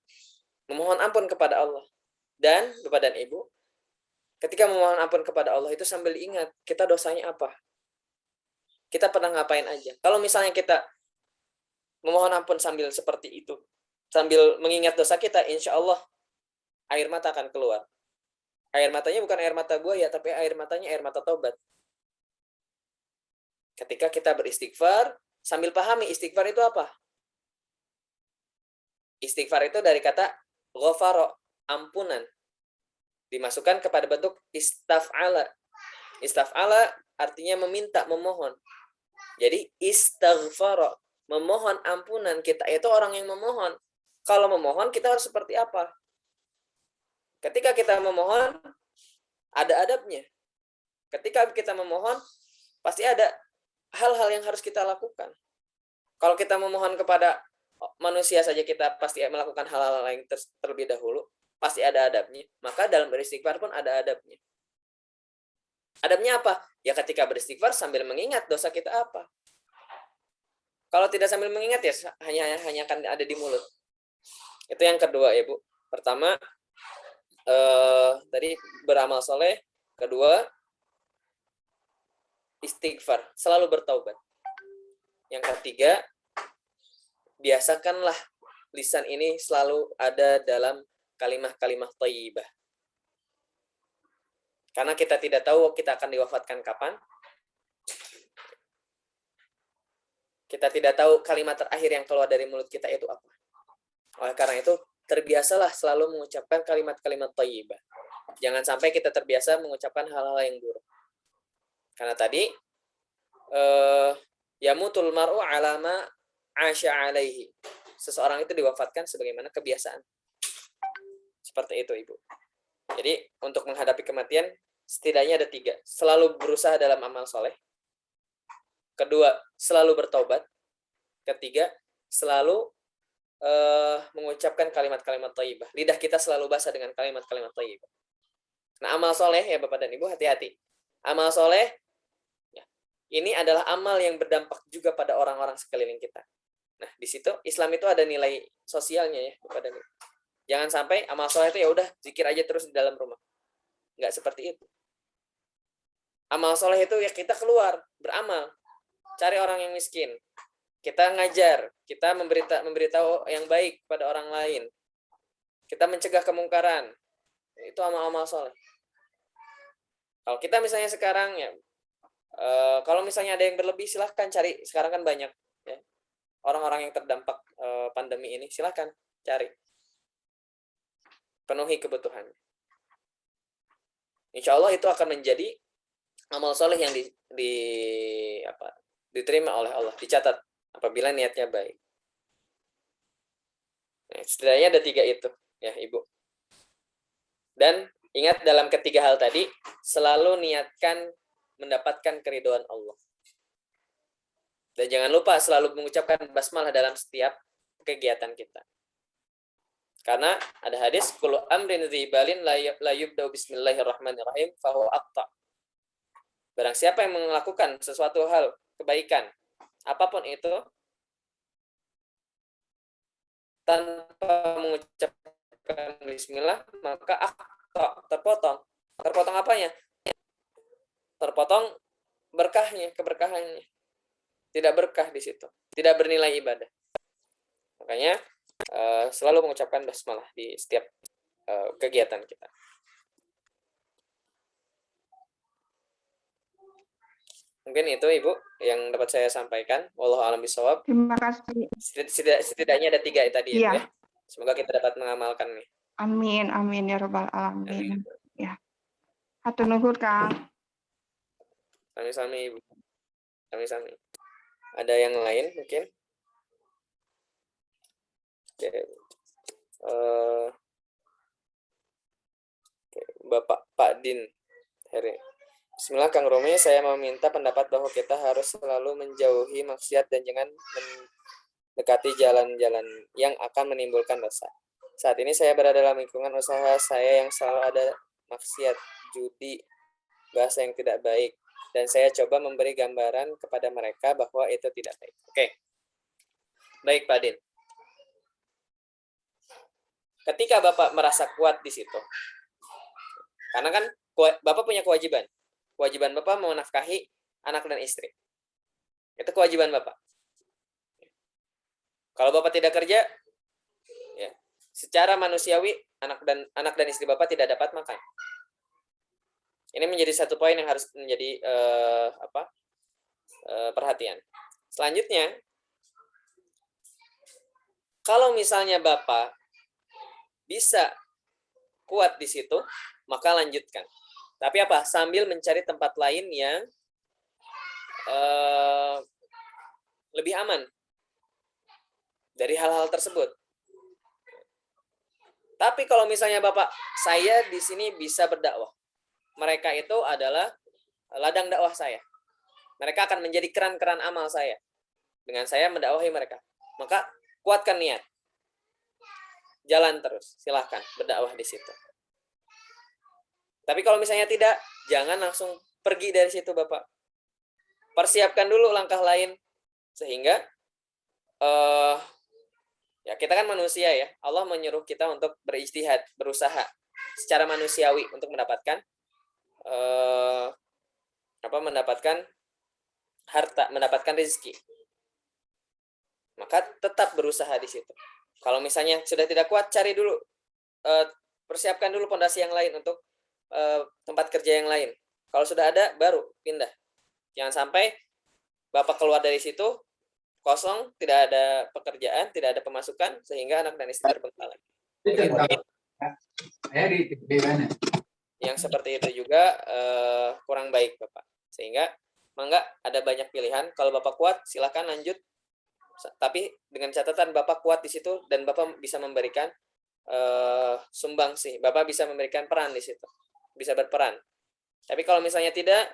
S1: Memohon ampun kepada Allah. Dan Bapak dan Ibu, ketika memohon ampun kepada Allah itu sambil ingat kita dosanya apa. Kita pernah ngapain aja. Kalau misalnya kita memohon ampun sambil seperti itu, sambil mengingat dosa kita, insya Allah air mata akan keluar. Air matanya bukan air mata buaya, tapi air matanya air mata taubat. Ketika kita beristighfar, sambil pahami istighfar itu apa? Istighfar itu dari kata ghafara, ampunan. Dimasukkan kepada bentuk istaf'ala. Istaf'ala artinya meminta, memohon. Jadi istaghfara, memohon ampunan. Kita itu orang yang memohon. Kalau memohon kita harus seperti apa? Ketika kita memohon, ada adabnya. Ketika kita memohon, pasti ada hal-hal yang harus kita lakukan. Kalau kita memohon kepada manusia saja, kita pasti melakukan hal-hal yang terlebih dahulu. Pasti ada adabnya. Maka dalam beristighfar pun ada adabnya. Adabnya apa? Ya ketika beristighfar sambil mengingat dosa kita apa. Kalau tidak sambil mengingat ya hanya akan ada di mulut. Itu yang kedua ya Bu. Pertama, tadi beramal soleh. Kedua, istighfar, selalu bertaubat. Yang ketiga, biasakanlah lisan ini selalu ada dalam kalimah-kalimah thayyibah. Karena kita tidak tahu kita akan diwafatkan kapan. Kita tidak tahu kalimat terakhir yang keluar dari mulut kita itu apa. Oleh karena itu, terbiasalah selalu mengucapkan kalimat-kalimat thayyibah. Jangan sampai kita terbiasa mengucapkan hal-hal yang buruk. Karena tadi yamutul mar'u 'ala ma 'asha 'alaihi. Seseorang itu diwafatkan sebagaimana kebiasaan. Seperti itu, Ibu. Jadi, untuk menghadapi kematian setidaknya ada 3. Selalu berusaha dalam amal soleh. Kedua, selalu bertobat. Ketiga, selalu mengucapkan kalimat-kalimat thayyibah. Lidah kita selalu basah dengan kalimat-kalimat thayyibah. Nah, amal soleh ya Bapak dan Ibu, hati-hati. Amal soleh, ya, ini adalah amal yang berdampak juga pada orang-orang sekeliling kita. Nah, di situ Islam itu ada nilai sosialnya ya Bapak dan Ibu. Jangan sampai amal soleh itu ya udah zikir aja terus di dalam rumah. Nggak seperti itu. Amal soleh itu ya kita keluar, beramal. Cari orang yang miskin. Kita ngajar, kita memberitahu yang baik pada orang lain. Kita mencegah kemungkaran. Itu amal-amal soleh. Kalau kita misalnya sekarang ya, kalau misalnya ada yang berlebih silahkan cari. Sekarang kan banyak ya, orang-orang yang terdampak pandemi ini, silahkan cari. Penuhi kebutuhannya. Insya Allah itu akan menjadi amal soleh yang diterima oleh Allah, dicatat apabila niatnya baik. Nah, setidaknya ada 3 itu ya Ibu. Dan ingat dalam ketiga hal tadi selalu niatkan mendapatkan keridhaan Allah. Dan jangan lupa selalu mengucapkan basmalah dalam setiap kegiatan kita. Karena ada hadis kullu amrin dzibalin la yubda bismillahirrahmanirrahim fahuwa aqta. Barang siapa yang melakukan sesuatu hal kebaikan apapun itu tanpa mengucapkan bismillah, maka terpotong. Terpotong apanya? Terpotong berkahnya, keberkahannya. Tidak berkah di situ. Tidak bernilai ibadah. Makanya selalu mengucapkan basmalah di setiap kegiatan kita. Mungkin itu Ibu yang dapat saya sampaikan. Wallahu a'lam bishawab.
S3: Terima kasih.
S1: Setidaknya ada 3 tadi
S3: Iya.
S1: ya. Semoga kita dapat mengamalkan nih.
S3: Amin, amin ya rabbal alamin.
S1: Amin.
S3: Ya. Hatur nuhun Kang.
S1: Sami-sami Ibu. Sami-sami. Ada yang lain mungkin? Oke. Bapak Pak Din Heri. Bismillah Kang Romi, saya meminta pendapat bahwa kita harus selalu menjauhi maksiat dan jangan mendekati jalan-jalan yang akan menimbulkan dosa. Saat ini saya berada dalam lingkungan usaha saya yang selalu ada maksiat, judi, bahasa yang tidak baik, dan saya coba memberi gambaran kepada mereka bahwa itu tidak baik. Oke. Baik Pak Din. Ketika Bapak merasa kuat di situ, karena kan Bapak punya kewajiban. Kewajiban Bapak menafkahi anak dan istri. Itu kewajiban Bapak. Kalau Bapak tidak kerja, ya, secara manusiawi anak dan istri Bapak tidak dapat makan. Ini menjadi satu poin yang harus menjadi perhatian. Selanjutnya, kalau misalnya Bapak bisa kuat di situ, maka lanjutkan. Tapi apa? Sambil mencari tempat lain yang lebih aman dari hal-hal tersebut. Tapi kalau misalnya Bapak, saya di sini bisa berdakwah. Mereka itu adalah ladang dakwah saya. Mereka akan menjadi keran-keran amal saya dengan saya mendakwahi mereka. Maka kuatkan niat. Jalan terus, silahkan berdakwah di situ. Tapi kalau misalnya tidak, jangan langsung pergi dari situ Bapak. Persiapkan dulu langkah lain sehingga ya kita kan manusia ya. Allah menyuruh kita untuk berijtihad, berusaha secara manusiawi untuk mendapatkan mendapatkan harta, mendapatkan rezeki. Maka tetap berusaha di situ. Kalau misalnya sudah tidak kuat, cari dulu, persiapkan dulu fondasi yang lain untuk tempat kerja yang lain. Kalau sudah ada, baru pindah. Jangan sampai Bapak keluar dari situ kosong, tidak ada pekerjaan, tidak ada pemasukan, sehingga anak dan istri terbengkalai. Yang seperti itu juga kurang baik Bapak. Sehingga mangga ada banyak pilihan. Kalau Bapak kuat, silakan lanjut. Tapi dengan catatan Bapak kuat di situ dan Bapak bisa memberikan sumbangsi. Bapak bisa memberikan peran di situ. Bisa berperan. Tapi kalau misalnya tidak,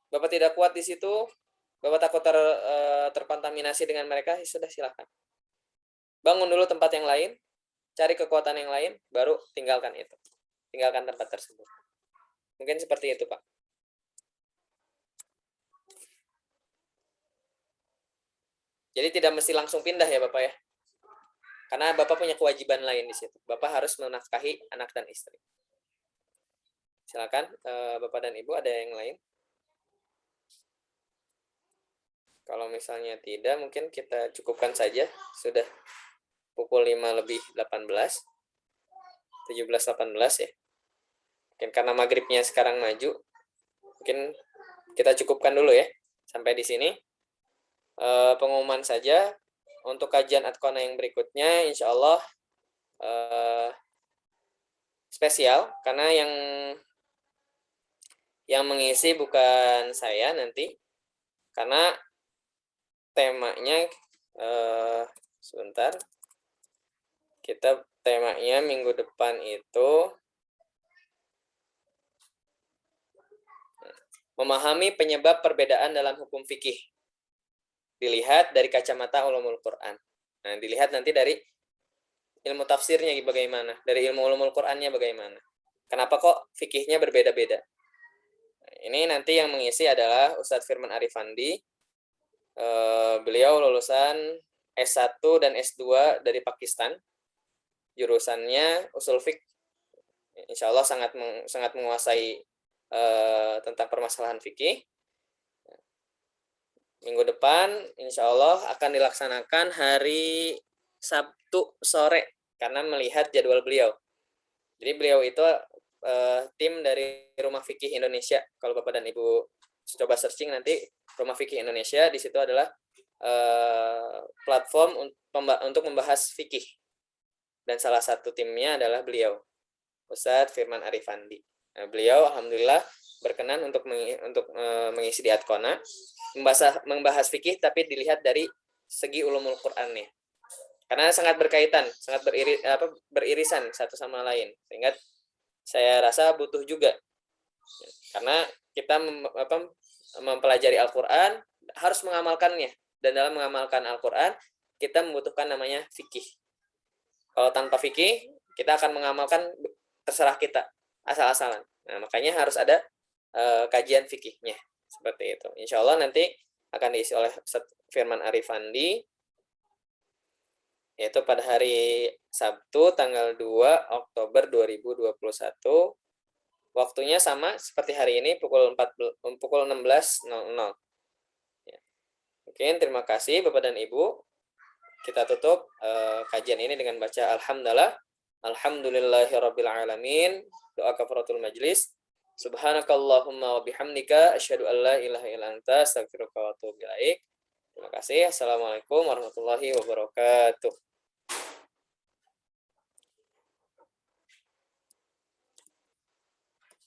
S1: Bapak tidak kuat di situ, Bapak takut terkontaminasi dengan mereka, sudah silakan. bangun dulu tempat yang lain, cari kekuatan yang lain, baru tinggalkan itu. Tinggalkan tempat tersebut. Mungkin seperti itu, Pak. Jadi tidak mesti langsung pindah ya, Bapak ya. Karena Bapak punya kewajiban lain di situ. Bapak harus menafkahi anak dan istri. Silakan, Bapak dan Ibu, ada yang lain? Kalau misalnya tidak, mungkin kita cukupkan saja. Sudah pukul 5 lebih 18. 17.18 ya. Mungkin karena maghribnya sekarang maju, mungkin kita cukupkan dulu ya. Sampai di sini. Pengumuman saja untuk kajian Adkona yang berikutnya, insya Allah spesial karena yang mengisi bukan saya nanti, karena temanya sebentar, kita temanya minggu depan itu memahami penyebab perbedaan dalam hukum fikih. Dilihat dari kacamata ulumul Quran. Nah, dilihat nanti dari ilmu tafsirnya bagaimana, dari ilmu ulumul Qurannya bagaimana. Kenapa kok fikihnya berbeda-beda? Ini nanti yang mengisi adalah Ustadz Firman Arifandi. Beliau lulusan S1 dan S2 dari Pakistan. Jurusannya usul fiqh. Insya Allah sangat menguasai tentang permasalahan fikih. Minggu depan insya Allah akan dilaksanakan hari Sabtu sore karena melihat jadwal beliau. Jadi beliau itu tim dari Rumah Fikih Indonesia. Kalau Bapak dan Ibu coba searching nanti Rumah Fikih Indonesia, di situ adalah platform untuk membahas fikih. Dan salah satu timnya adalah beliau, Ustadz Firman Arifandi. Nah, beliau alhamdulillah berkenan untuk mengisi di Adkona, membahas fikih tapi dilihat dari segi ulumul Qur'annya. Karena sangat berkaitan, sangat beririsan satu sama lain. Sehingga saya rasa butuh juga. Karena kita mempelajari Al-Qur'an harus mengamalkannya, dan dalam mengamalkan Al-Qur'an kita membutuhkan namanya fikih. Kalau tanpa fikih, kita akan mengamalkan terserah kita, asal-asalan. Nah, makanya harus ada kajian fikihnya. Seperti itu. Insya Allah nanti akan diisi oleh Ustadz Firman Arifandi, yaitu pada hari Sabtu tanggal 2 Oktober 2021. Waktunya sama seperti hari ini, pukul 16.00. Ya. Mungkin terima kasih Bapak dan Ibu. Kita tutup kajian ini dengan baca Alhamdulillahirabbil alamin. Doa kafaratul majlis. Subhanakallahumma wa bihamdika asyhadu an la ilaha illa anta astaghfiruka wa atubu ilaik. Terima kasih. Assalamualaikum warahmatullahi wabarakatuh.